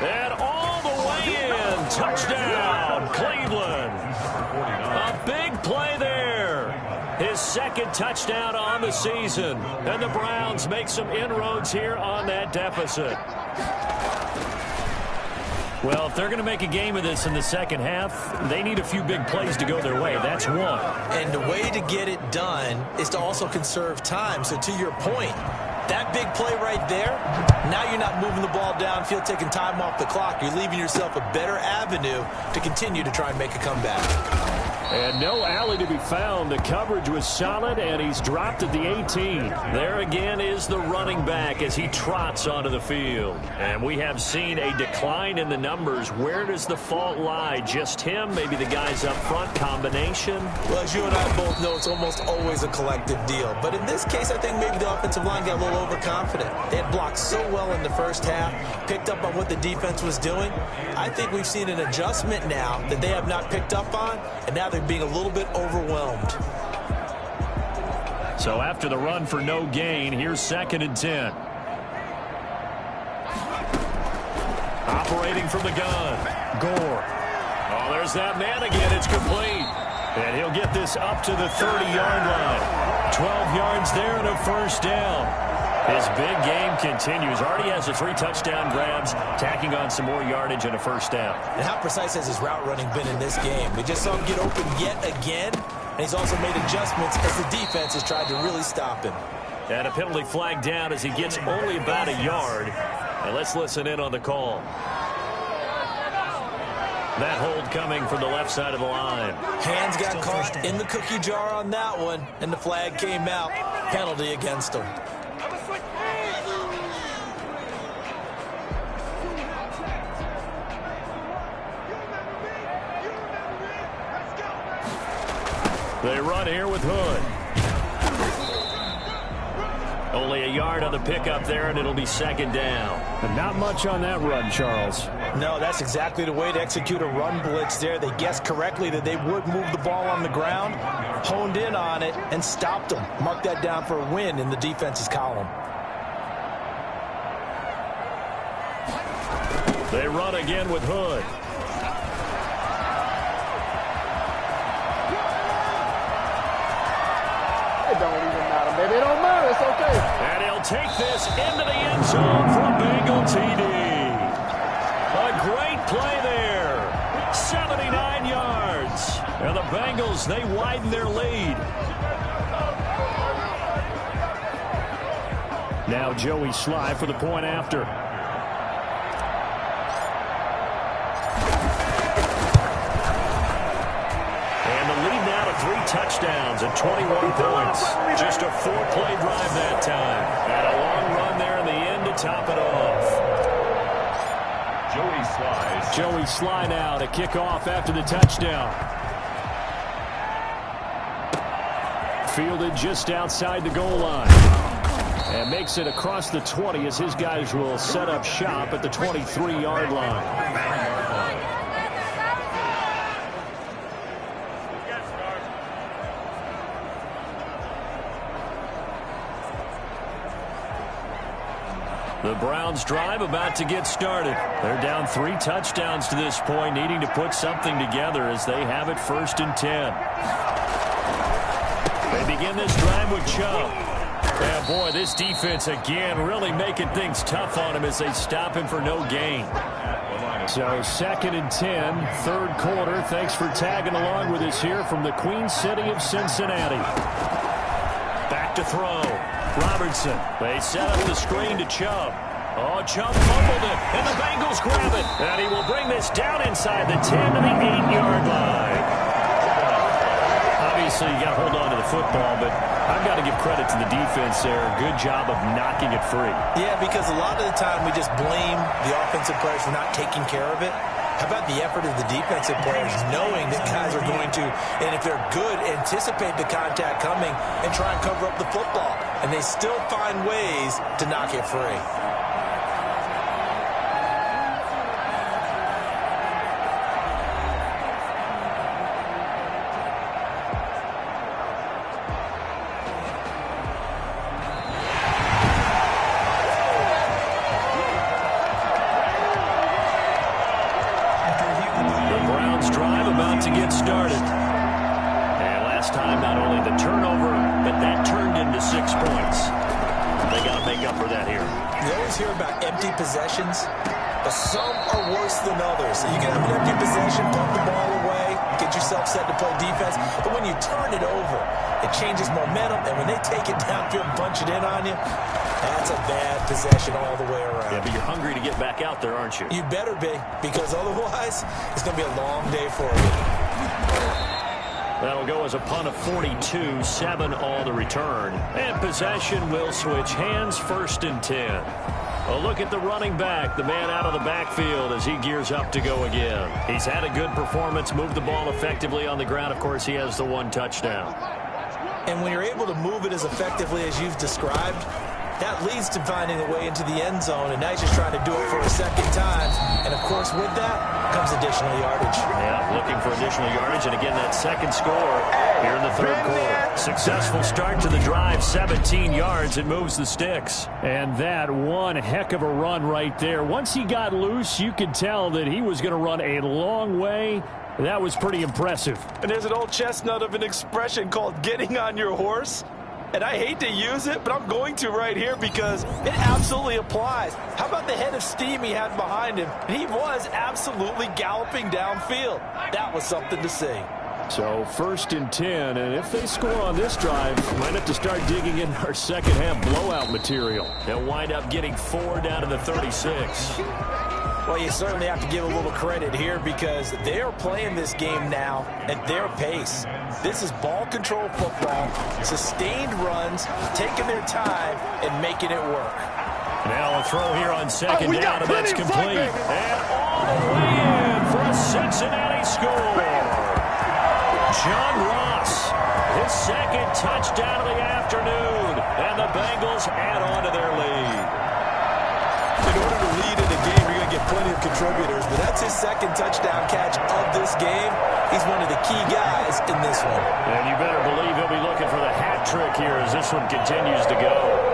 And all the way in. Touchdown, Cleveland. A big play there. His 2nd touchdown on the season. And the Browns make some inroads here on that deficit. Well, if they're going to make a game of this in the second half, they need a few big plays to go their way. That's one. And the way to get it done is to also conserve time. So to your point, that big play right there, now you're not moving the ball downfield, taking time off the clock. You're leaving yourself a better avenue to continue to try and make a comeback. And no alley to be found. The coverage was solid, and he's dropped at the 18. There again is the running back as he trots onto the field. And we have seen a decline in the numbers. Where does the fault lie? Just him? Maybe the guys up front? Combination? Well, as you and I both know, it's almost always a collective deal. But in this case, I think maybe the offensive line got a little overconfident. They had blocked so well in the first half, picked up on what the defense was doing. I think we've seen an adjustment now that they have not picked up on, and now they're being a little bit overwhelmed. So after the run for no gain, here's 2nd and 10. Operating from the gun, Gore. Oh, there's that man again. It's complete. And he'll get this up to the 30-yard line. 12 yards there and a first down. His big game continues. Already has the 3 touchdown grabs, tacking on some more yardage and a first down. And how precise has his route running been in this game? We just saw him get open yet again, and he's also made adjustments as the defense has tried to really stop him. And a penalty flag down as he gets only about a yard. And let's listen in on the call. That hold coming from the left side of the line. Hands got caught in the cookie jar on that one, and the flag came out. Penalty against him. They run here with Hood. Only a yard on the pickup there, and it'll be 2nd down. And not much on that run, Charles. No, that's exactly the way to execute a run blitz there. They guessed correctly that they would move the ball on the ground, honed in on it, and stopped them. Mark that down for a win in the defense's column. They run again with Hood. It don't even matter, baby. It don't matter. It's okay. And he'll take this into the end zone for a Bengal TD. A great play there. 79 yards. And the Bengals, they widen their lead. Now Joey Sly for the point after. Touchdowns and 21 points. Just a 4-play drive that time. And a long run there in the end to top it off. Joey Sly now to kick off after the touchdown. Fielded just outside the goal line. And makes it across the 20 as his guys will set up shop at the 23-yard line. The Browns drive about to get started. They're down 3 touchdowns to this point, needing to put something together as they have it 1st and 10. They begin this drive with Chubb. Yeah, boy, this defense again really making things tough on him as they stop him for no gain. So 2nd and 10, 3rd quarter. Thanks for tagging along with us here from the Queen City of Cincinnati. Back to throw. Robertson. They set up the screen to Chubb. Oh, Chubb fumbled it, and the Bengals grab it. And he will bring this down inside the 10 to the 8-yard line. Obviously, you got to hold on to the football, but I've got to give credit to the defense there. Good job of knocking it free. Yeah, because a lot of the time we just blame the offensive players for not taking care of it. How about the effort of the defensive players knowing that guys are going to, and if they're good, anticipate the contact coming and try and cover up the football. And they still find ways to knock it free. To get started. And last time, not only the turnover, but that turned into 6 points. They got to make up for that here. You always hear about empty possessions, but some are worse than others. So you can have an empty possession, pump the ball away, get yourself set to play defense. But when you turn it over, it changes momentum. And when they take it downfield and punch it in on you, that's a bad possession all the way around. Yeah, but you're hungry to get back out there, aren't you? You better be, because otherwise, it's going to be a long day for you. That'll go as a punt of 42, 7 on the return. And possession will switch hands, 1st and 10. A look at the running back, the man out of the backfield as he gears up to go again. He's had a good performance, moved the ball effectively on the ground. Of course, he has the 1 touchdown. And when you're able to move it as effectively as you've described, that leads to finding a way into the end zone, and now he's just trying to do it for a second time. And, of course, with that comes additional yardage. Yeah, looking for additional yardage, and again, that second score here in the 3rd quarter. Successful start to the drive, 17 yards. It moves the sticks. And that one heck of a run right there. Once he got loose, you could tell that he was going to run a long way. That was pretty impressive. And there's an old chestnut of an expression called getting on your horse. And I hate to use it, but I'm going to right here because it absolutely applies. How about the head of steam he had behind him? He was absolutely galloping downfield. That was something to see. So 1st and 10, and if they score on this drive, might have to start digging in our second half blowout material. They'll wind up getting 4 down to the 36. Well, you certainly have to give a little credit here because they are playing this game now at their pace. This is ball control football, sustained runs, taking their time and making it work. Now a throw here on 2nd down, and that's complete. And all the way in for a Cincinnati score. John Ross, his 2nd touchdown of the afternoon, and the Bengals add on to their lead. In order to lead in a game, you're going to get plenty of contributors, but that's his 2nd touchdown catch of this game. He's one of the key guys in this one. And you better believe he'll be looking for the hat trick here as this one continues to go.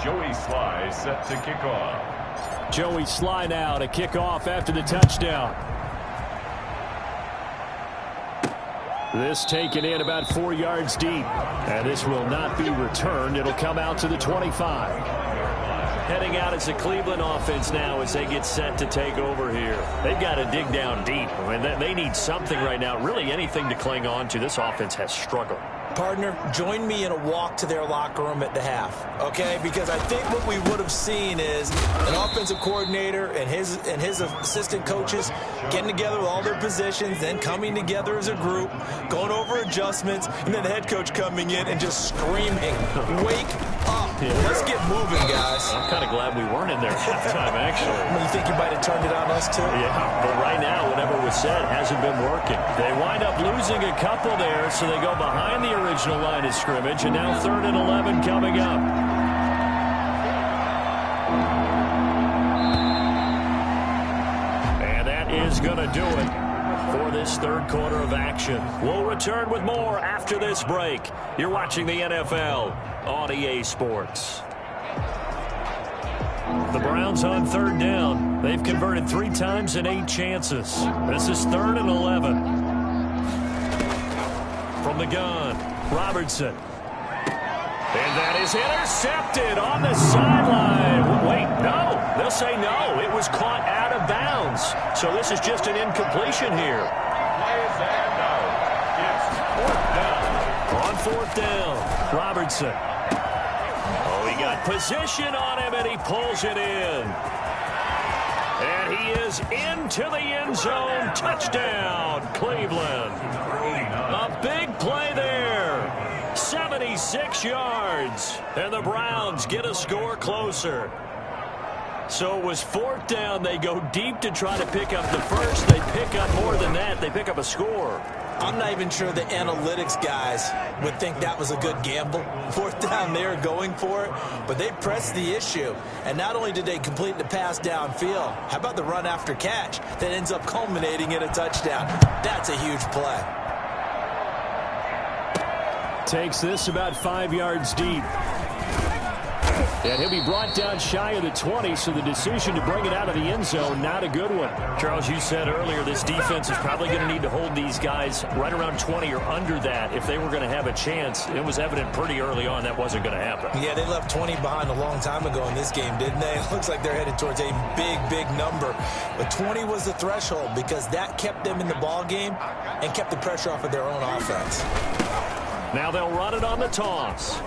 Joey Sly set to kick off. Joey Sly now to kick off after the touchdown. This taken in about 4 yards deep. And this will not be returned. It'll come out to the 25. Heading out as the Cleveland offense now as they get set to take over here. They've got to dig down deep. I mean, they need something right now, really anything to cling on to. This offense has struggled. Partner, join me in a walk to their locker room at the half, okay? Because I think what we would have seen is an offensive coordinator and his assistant coaches getting together with all their positions, then coming together as a group, going over adjustments, and then the head coach coming in and just screaming, "Wake up. Let's get moving, guys." I'm kind of glad we weren't in there at halftime, actually. You think you might have turned it on us, too? Yeah, but right now, whatever was said hasn't been working. They wind up losing a couple there, so they go behind the original line of scrimmage, and now 3rd and 11 coming up. And that is going to do it for this 3rd quarter of action. We'll return with more after this break. You're watching the NFL on EA Sports. The Browns on 3rd down. They've converted 3 times in 8 chances. This is 3rd and 11. From the gun, Robertson. And that is intercepted on the sideline. Wait, no. They'll say no. It was caught out of bounds. So this is just an incompletion here. On 4th down, Robertson. Oh, he got position on him, and he pulls it in. And he is into the end zone. Touchdown, Cleveland. A big play there. 76 yards. And the Browns get a score closer. So it was 4th down. They go deep to try to pick up the first. They pick up more than that. They pick up a score. I'm not even sure the analytics guys would think that was a good gamble. 4th down, they were going for it, but they pressed the issue. And not only did they complete the pass downfield, how about the run after catch that ends up culminating in a touchdown? That's a huge play. Takes this about 5 yards deep. And he'll be brought down shy of the 20, so the decision to bring it out of the end zone, not a good one. Charles, you said earlier this defense is probably going to need to hold these guys right around 20 or under that if they were going to have a chance. It was evident pretty early on that wasn't going to happen. Yeah, they left 20 behind a long time ago in this game, didn't they? It looks like they're headed towards a big number. But 20 was the threshold because that kept them in the ball game and kept the pressure off of their own offense. Now they'll run it on the toss.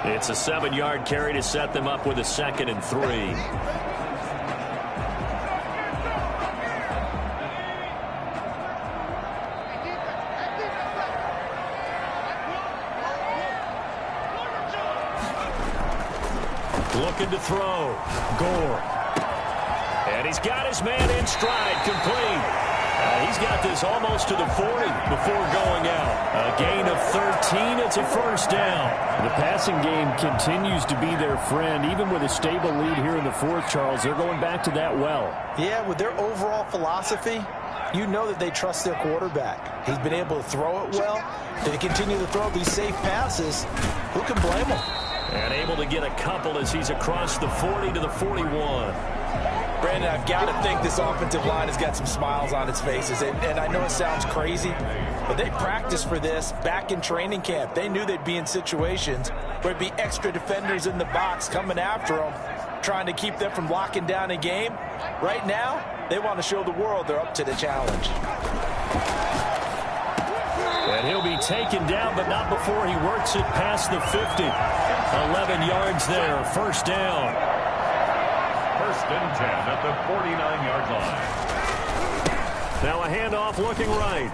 It's a 7-yard carry to set them up with a 2nd and 3. Looking to throw. Gore. And he's got his man in stride, complete. He's got this almost to the 40 before going out. A gain of 13. It's a first down. The passing game continues to be their friend. Even with a stable lead here in the 4th, Charles, they're going back to that well. Yeah, with their overall philosophy, you know that they trust their quarterback. He's been able to throw it well. They continue to throw these safe passes. Who can blame them? And able to get a couple as he's across the 40 to the 41. Brandon, I've got to think this offensive line has got some smiles on its faces. And I know it sounds crazy, but they practiced for this back in training camp. They knew they'd be in situations where there'd be extra defenders in the box coming after them, trying to keep them from locking down a game. Right now, they want to show the world they're up to the challenge. And he'll be taken down, but not before he works it past the 50. 11 yards there, first down. First and 10 at the 49-yard line. Now a handoff looking right.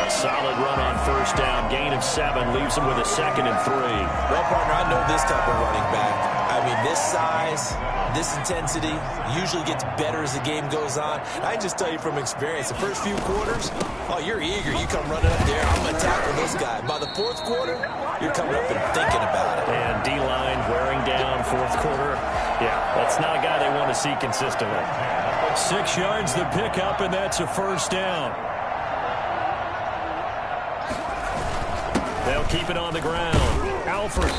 A solid run on first down. Gain of 7 leaves him with a 2nd and 3. Well, partner, I know this type of running back. I mean, this size, this intensity usually gets better as the game goes on. I can just tell you from experience, the first few quarters, oh, you're eager. You come running up there. I'm going to tackle this guy. By the 4th quarter, you're coming up and thinking about it. And D-line wearing down 4th quarter. Yeah, that's not a guy they want to see consistently. 6 yards the pickup, and that's a first down. They'll keep it on the ground. Alfred.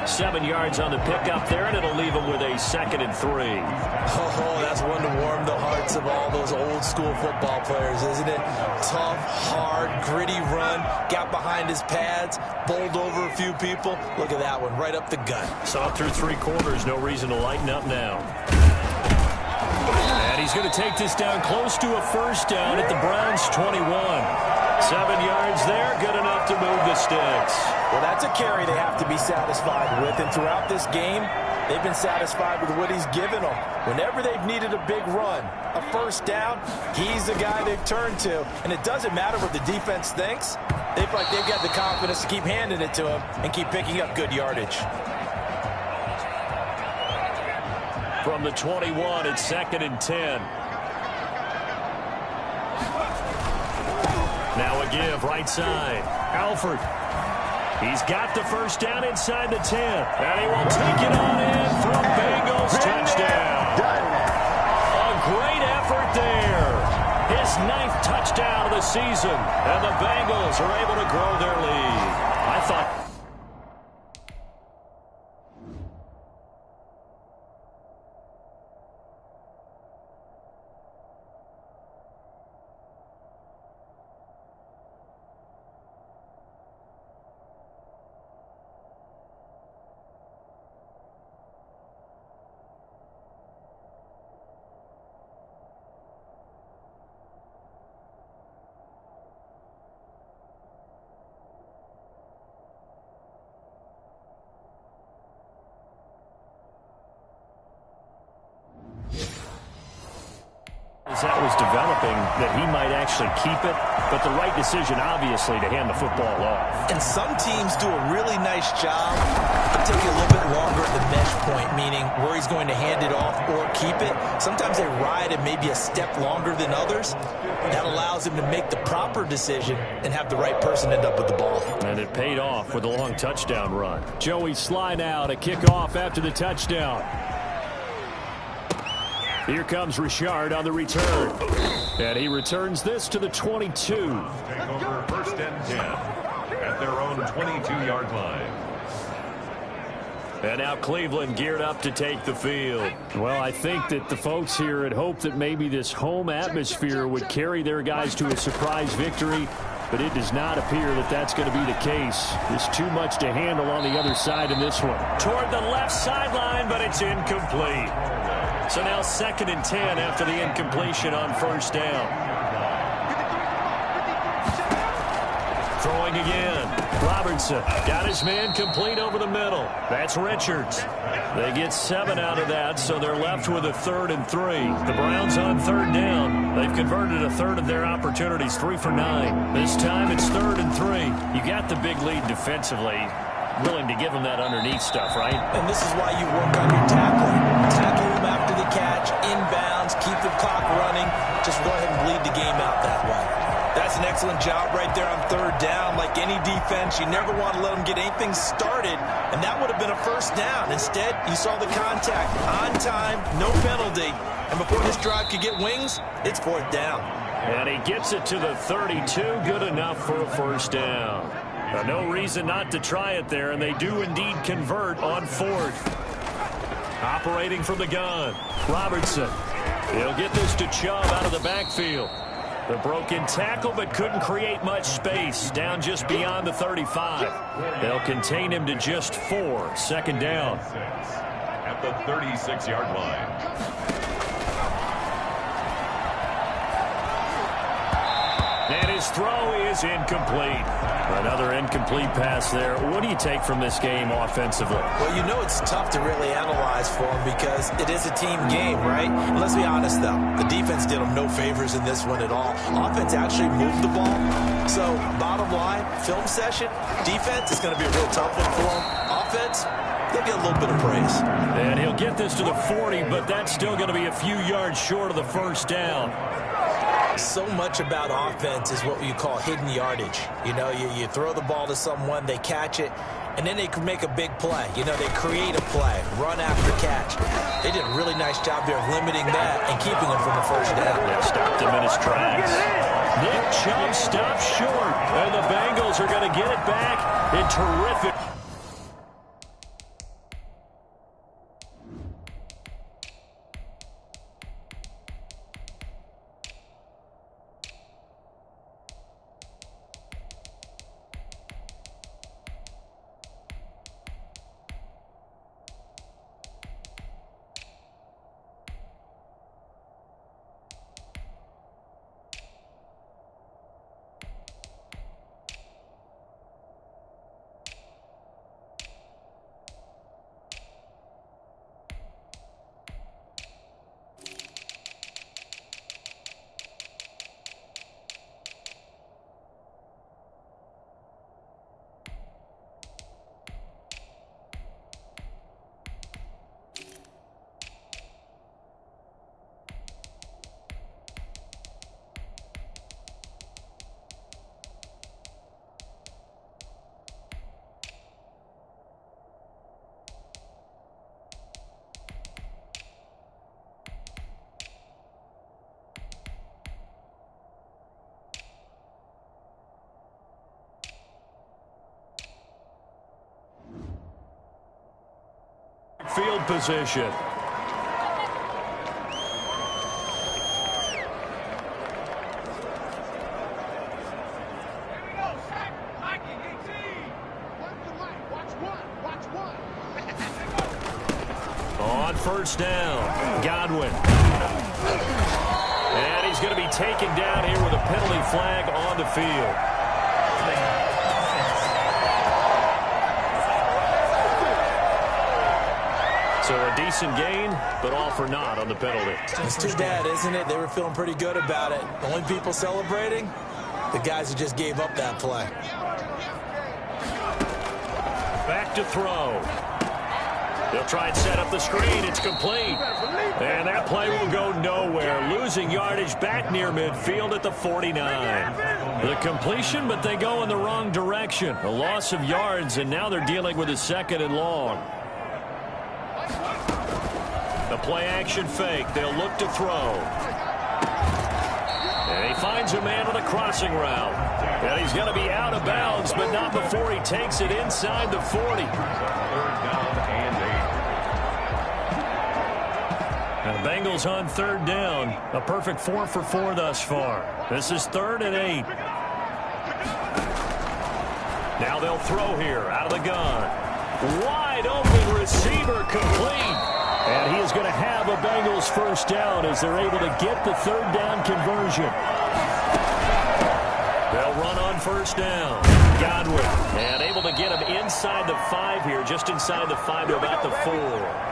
7 yards on the pickup there, and it'll leave him with a 2nd and 3. Oh, that's one to warm the hearts of all those old school football players, isn't it? Tough, hard, gritty run, got behind his pads, bowled over a few people. Look at that one, right up the gut. Saw through 3 quarters, no reason to lighten up now. And he's going to take this down close to a first down at the Browns' 21. 7 yards there, good enough to move the sticks. Well, that's a carry they have to be satisfied with, and throughout this game, they've been satisfied with what he's given them. Whenever they've needed a big run, a first down, he's the guy they've turned to, and it doesn't matter what the defense thinks. They feel like they've got the confidence to keep handing it to him and keep picking up good yardage. From the 21, it's 2nd and 10. Now a give, right side. Alfred. He's got the first down inside the 10. And he will take it on in from Bengals. Touchdown. A great effort there. His 9th touchdown of the season. And the Bengals are able to grow their lead. I thought... As that was developing, that he might actually keep it, but the right decision, obviously, to hand the football off. And some teams do a really nice job of taking a little bit longer at the mesh point, meaning where he's going to hand it off or keep it. Sometimes they ride it maybe a step longer than others. That allows him to make the proper decision and have the right person end up with the ball. And it paid off with a long touchdown run. Joey Sly now to kick off after the touchdown. Here comes Richard on the return. And he returns this to the 22. Take over first and 10. at their own 22-yard line. And now Cleveland geared up to take the field. Well, I think that the folks here had hoped that maybe this home atmosphere would carry their guys to a surprise victory, but it does not appear that that's going to be the case. There's too much to handle on the other side in this one. Toward the left sideline, but it's incomplete. So now 2nd and 10 after the incompletion on 1st down. Throwing again. Robertson got his man complete over the middle. That's Richards. They get 7 out of that, so they're left with a 3rd and 3. The Browns on 3rd down. They've converted a 1/3 of their opportunities, 3 for 9. This time it's 3rd and 3. You got the big lead defensively. Willing to give them that underneath stuff, right? And this is why you work on your tackling. Tackle them after the catch, inbounds, keep the clock running. Just go ahead and bleed the game out that way. That's an excellent job right there on 3rd down. Like any defense, you never want to let them get anything started, and that would have been a 1st down. Instead, you saw the contact on time, no penalty, and before this drive could get wings, it's 4th down. And he gets it to the 32, good enough for a 1st down. No reason not to try it there, and they do indeed convert on 4th. Operating from the gun, Robertson. He'll get this to Chubb out of the backfield. The broken tackle, but couldn't create much space. Down just beyond the 35. They'll contain him to just 4. 2nd down. At the 36-yard line. And his throw is incomplete. Another incomplete pass there. What do you take from this game offensively? Well, you know it's tough to really analyze for them because it is a team game, right? Let's be honest, though. The defense did them no favors in this one at all. Offense actually moved the ball. So, bottom line, film session, defense is going to be a real tough one for them. Offense, they'll get a little bit of praise. And he'll get this to the 40, but that's still going to be a few yards short of the 1st down. So much about offense is what you call hidden yardage. You know, you throw the ball to someone, they catch it, and then they can make a big play. You know, they create a play, run after catch. They did a really nice job there of limiting that and keeping him from the 1st down. Yeah, stopped him in his tracks. Nick Chubb stopped short, and the Bengals are going to get it back in terrific. Field position. On 1st down, Godwin. And he's going to be taken down here with a penalty flag on the field. So a decent gain, but all for naught on the penalty. It's too bad, isn't it? They were feeling pretty good about it. The only people celebrating, the guys who just gave up that play. Back to throw. They'll try and set up the screen. It's complete. And that play will go nowhere. Losing yardage back near midfield at the 49. The completion, but they go in the wrong direction. A loss of yards, and now they're dealing with a 2nd and long. The play action fake. They'll look to throw. And he finds a man on the crossing route. And he's going to be out of bounds, but not before he takes it inside the 40. Third down and 8. And the Bengals on third down. A perfect 4 for 4 thus far. This is 3rd and 8. Now they'll throw here out of the gun. Wide open receiver complete. And he is going to have a Bengals first down as they're able to get the third down conversion. They'll run on first down. Godwin, and able to get him inside the 5 here, just inside the 5 to about the 4.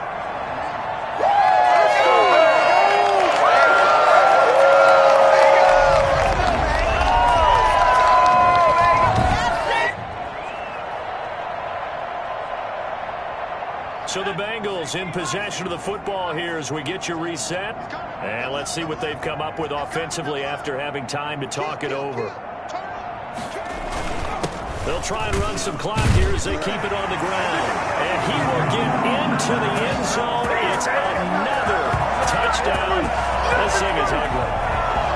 So the Bengals in possession of the football here as we get you reset. And let's see what they've come up with offensively after having time to talk it over. They'll try and run some clock here as they keep it on the ground. And he will get into the end zone. It's another touchdown. This thing is ugly.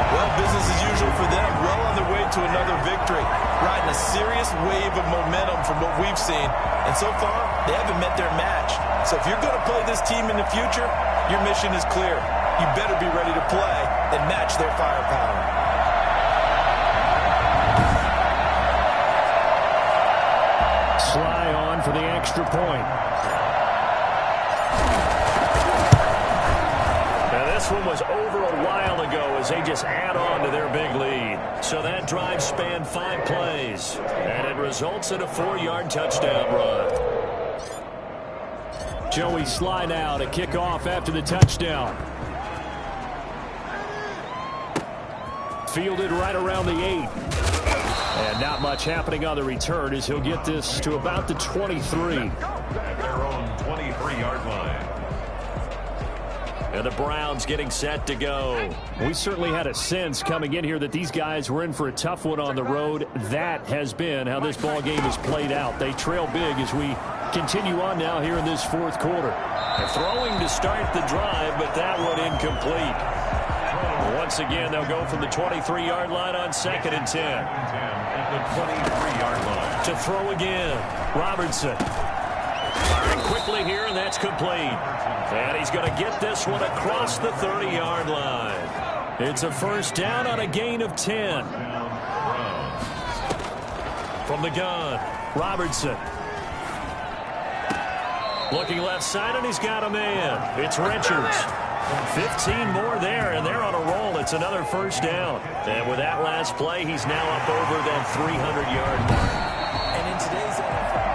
Well, business as usual for them. Well on their way to another victory. Riding a serious wave of momentum from what we've seen. And so far, they haven't met their match. So if you're going to play this team in the future, your mission is clear. You better be ready to play and match their firepower. Sly on for the extra point. Now this one was over a while ago as they just add on to their big lead. So that drive spanned 5 plays. And it results in a 4-yard touchdown run. Joey Sly now to kick off after the touchdown. Fielded right around the 8. And not much happening on the return as he'll get this to about the 23. At their own 23-yard line. And the Browns getting set to go. We certainly had a sense coming in here that these guys were in for a tough one on the road. That has been how this ball game has played out. They trail big as we continue on now here in this 4th quarter. They're throwing to start the drive, but that one incomplete. Once again, they'll go from the 23-yard line on 2nd and 10. At the 23-yard line. To throw again, Robertson. Firing quickly here, and that's complete. And he's going to get this one across the 30-yard line. It's a first down on a gain of 10. From the gun, Robertson. Looking left side, and he's got a man. It's Richards. 15 more there, and they're on a roll. It's another first down. And with that last play, he's now up over that 300-yard mark. And in today's NFL,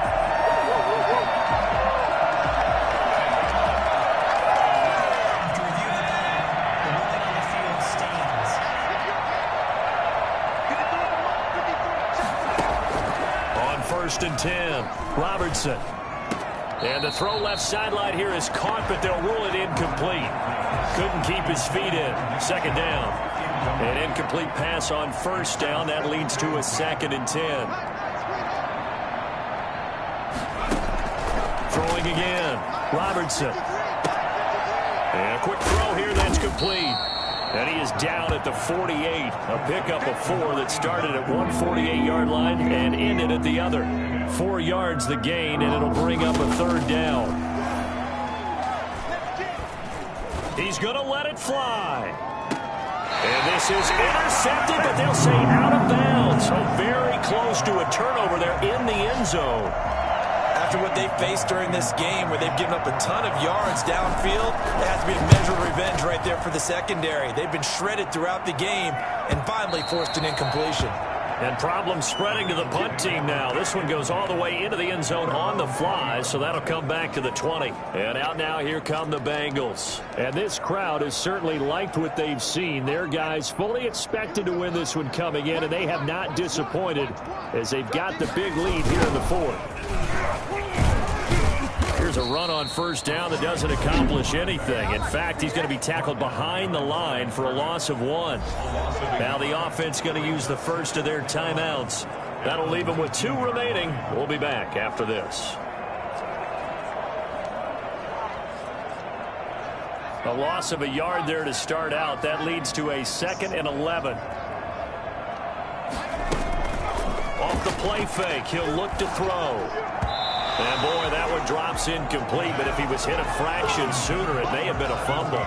after review of the play, the ruling on the field stands. On 1st and 10, Robertson. And the throw left sideline here is caught, but they'll rule it incomplete. Couldn't keep his feet in. 2nd down. An incomplete pass on 1st down. That leads to a 2nd and 10. Throwing again. Robertson. And a quick throw here. That's complete. And he is down at the 48. A pickup of 4 that started at one 48-yard line and ended at the other. 4 yards the gain, and it'll bring up a 3rd down. He's going to let it fly. And this is intercepted, but they'll say out of bounds. So very close to a turnover there in the end zone. After what they faced during this game where they've given up a ton of yards downfield, it has to be a measure of revenge right there for the secondary. They've been shredded throughout the game and finally forced an incompletion. And problems spreading to the punt team now. This one goes all the way into the end zone on the fly, so that'll come back to the 20. And out now, here come the Bengals. And this crowd has certainly liked what they've seen. Their guys fully expected to win this one coming in, and they have not disappointed as they've got the big lead here in the 4th. Here's a run on 1st down that doesn't accomplish anything. In fact, he's going to be tackled behind the line for a loss of 1. Now the offense going to use the first of their timeouts. That'll leave them with 2 remaining. We'll be back after this. A loss of a yard there to start out. That leads to a 2nd and 11. Off the play fake, he'll look to throw. And boy, that one drops incomplete, but if he was hit a fraction sooner, it may have been a fumble.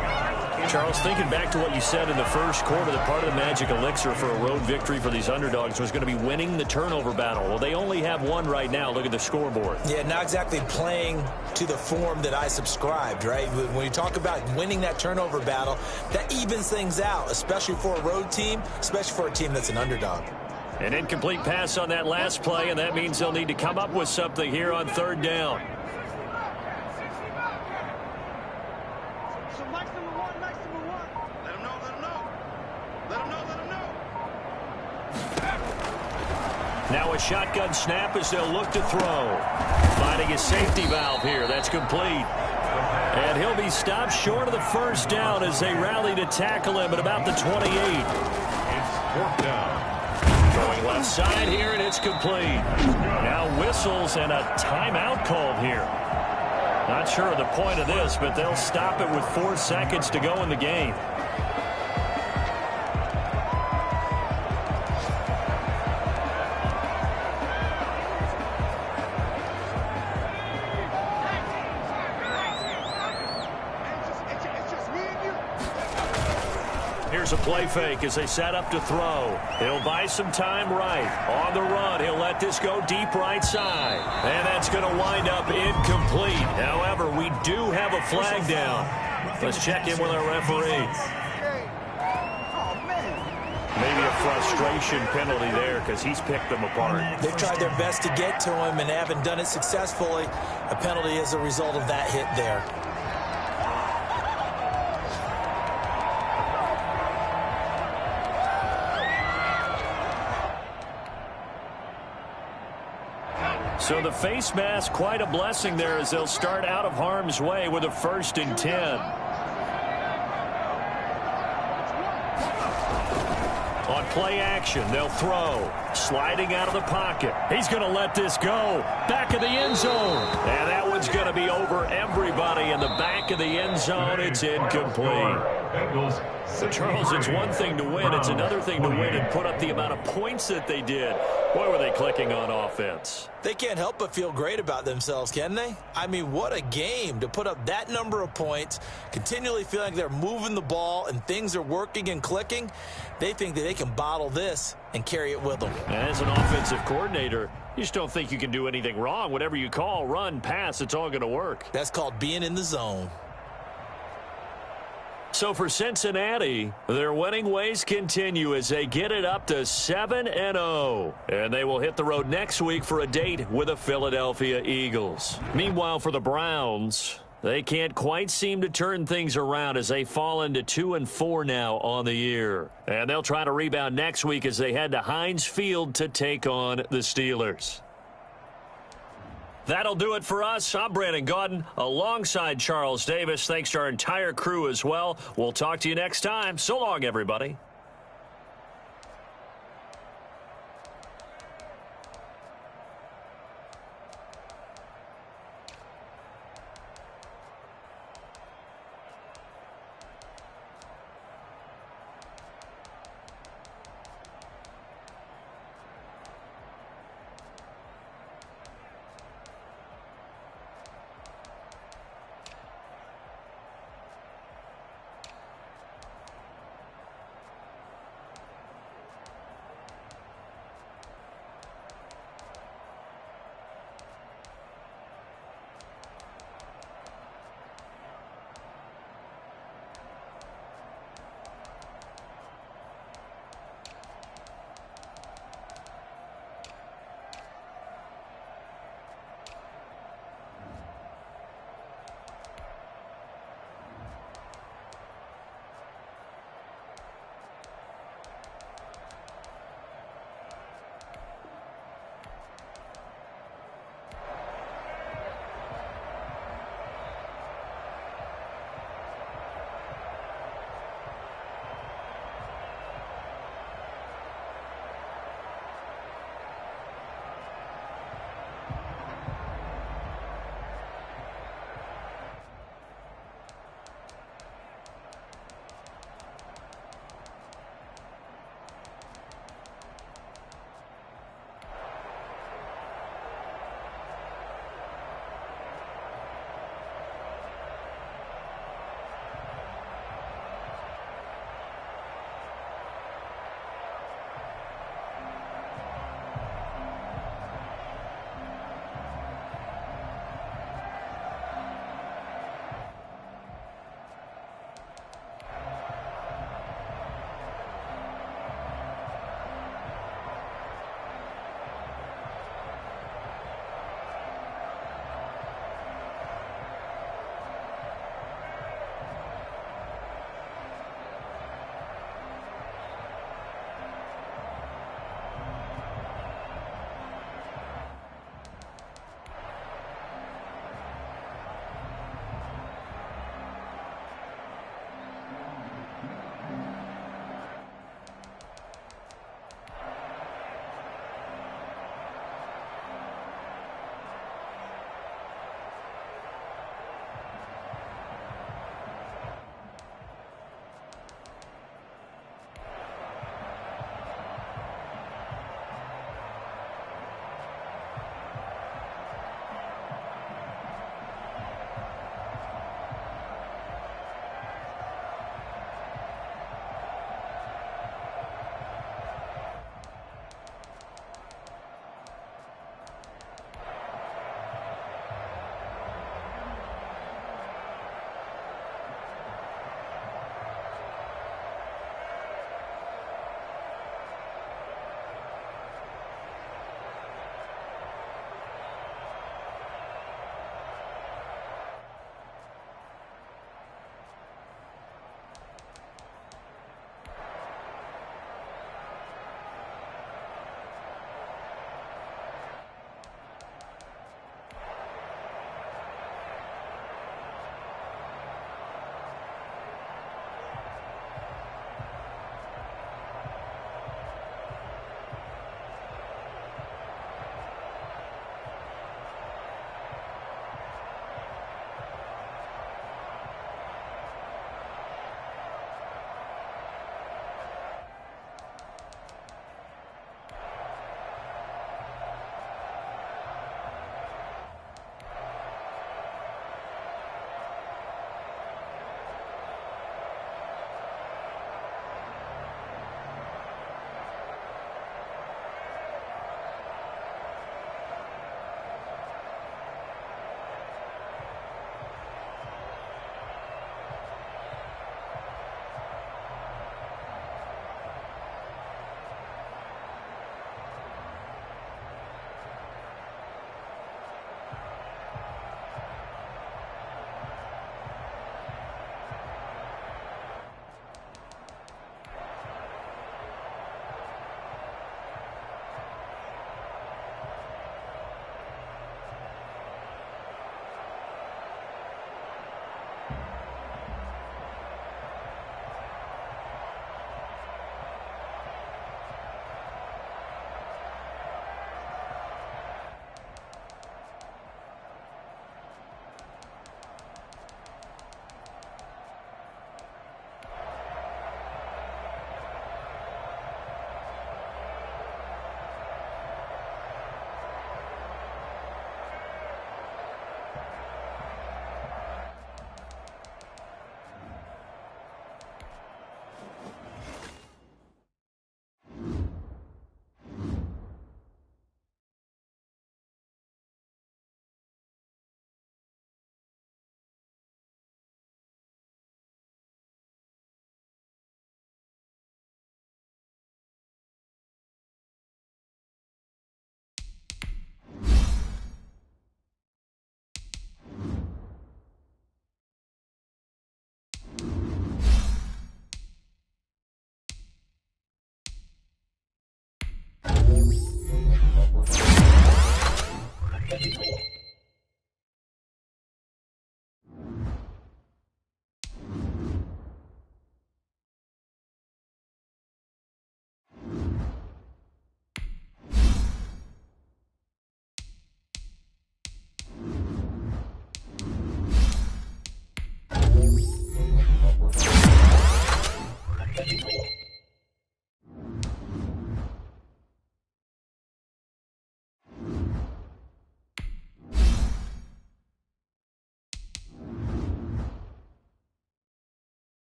Charles, thinking back to what you said in the first quarter, that part of the magic elixir for a road victory for these underdogs was going to be winning the turnover battle. Well, they only have one right now. Look at the scoreboard. Yeah, not exactly playing to the form that I subscribed, right? When you talk about winning that turnover battle, that evens things out, especially for a road team, especially for a team that's an underdog. An incomplete pass on that last play, and that means they'll need to come up with something here on third down. Now a shotgun snap as they'll look to throw. Finding a safety valve here. That's complete. And he'll be stopped short of the first down as they rally to tackle him at about the 28. It's fourth down. Going left side here, and it's complete. Now whistles and a timeout called here. Not sure of the point of this, but they'll stop it with 4 seconds to go in the game. Here's a play fake as they set up to throw. He'll buy some time right. On the run, he'll let this go deep right side. And that's going to wind up incomplete. However, we do have a flag down. Let's check in with our referee. Maybe a frustration penalty there because he's picked them apart. They've tried their best to get to him and haven't done it successfully. A penalty is a result of that hit there. So the face mask, quite a blessing there as they'll start out of harm's way with a 1st and 10. On play action, they'll throw. Sliding out of the pocket. He's going to let this go. Back of the end zone. And that one's going to be over everybody in the back of the end zone. It's incomplete. So Charles, it's one thing to win. It's another thing to win and put up the amount of points that they did. Boy, were they clicking on offense. They can't help but feel great about themselves, can they? I mean, what a game to put up that number of points, continually feeling like they're moving the ball and things are working and clicking. They think that they can bottle this and carry it with them. As an offensive coordinator, you just don't think you can do anything wrong. Whatever you call, run, pass, it's all going to work. That's called being in the zone. So for Cincinnati, their winning ways continue as they get it up to 7-0. And they will hit the road next week for a date with the Philadelphia Eagles. Meanwhile, for the Browns, they can't quite seem to turn things around as they fall into 2-4 now on the year. And they'll try to rebound next week as they head to Heinz Field to take on the Steelers. That'll do it for us. I'm Brandon Gaudin alongside Charles Davis. Thanks to our entire crew as well. We'll talk to you next time. So long, everybody.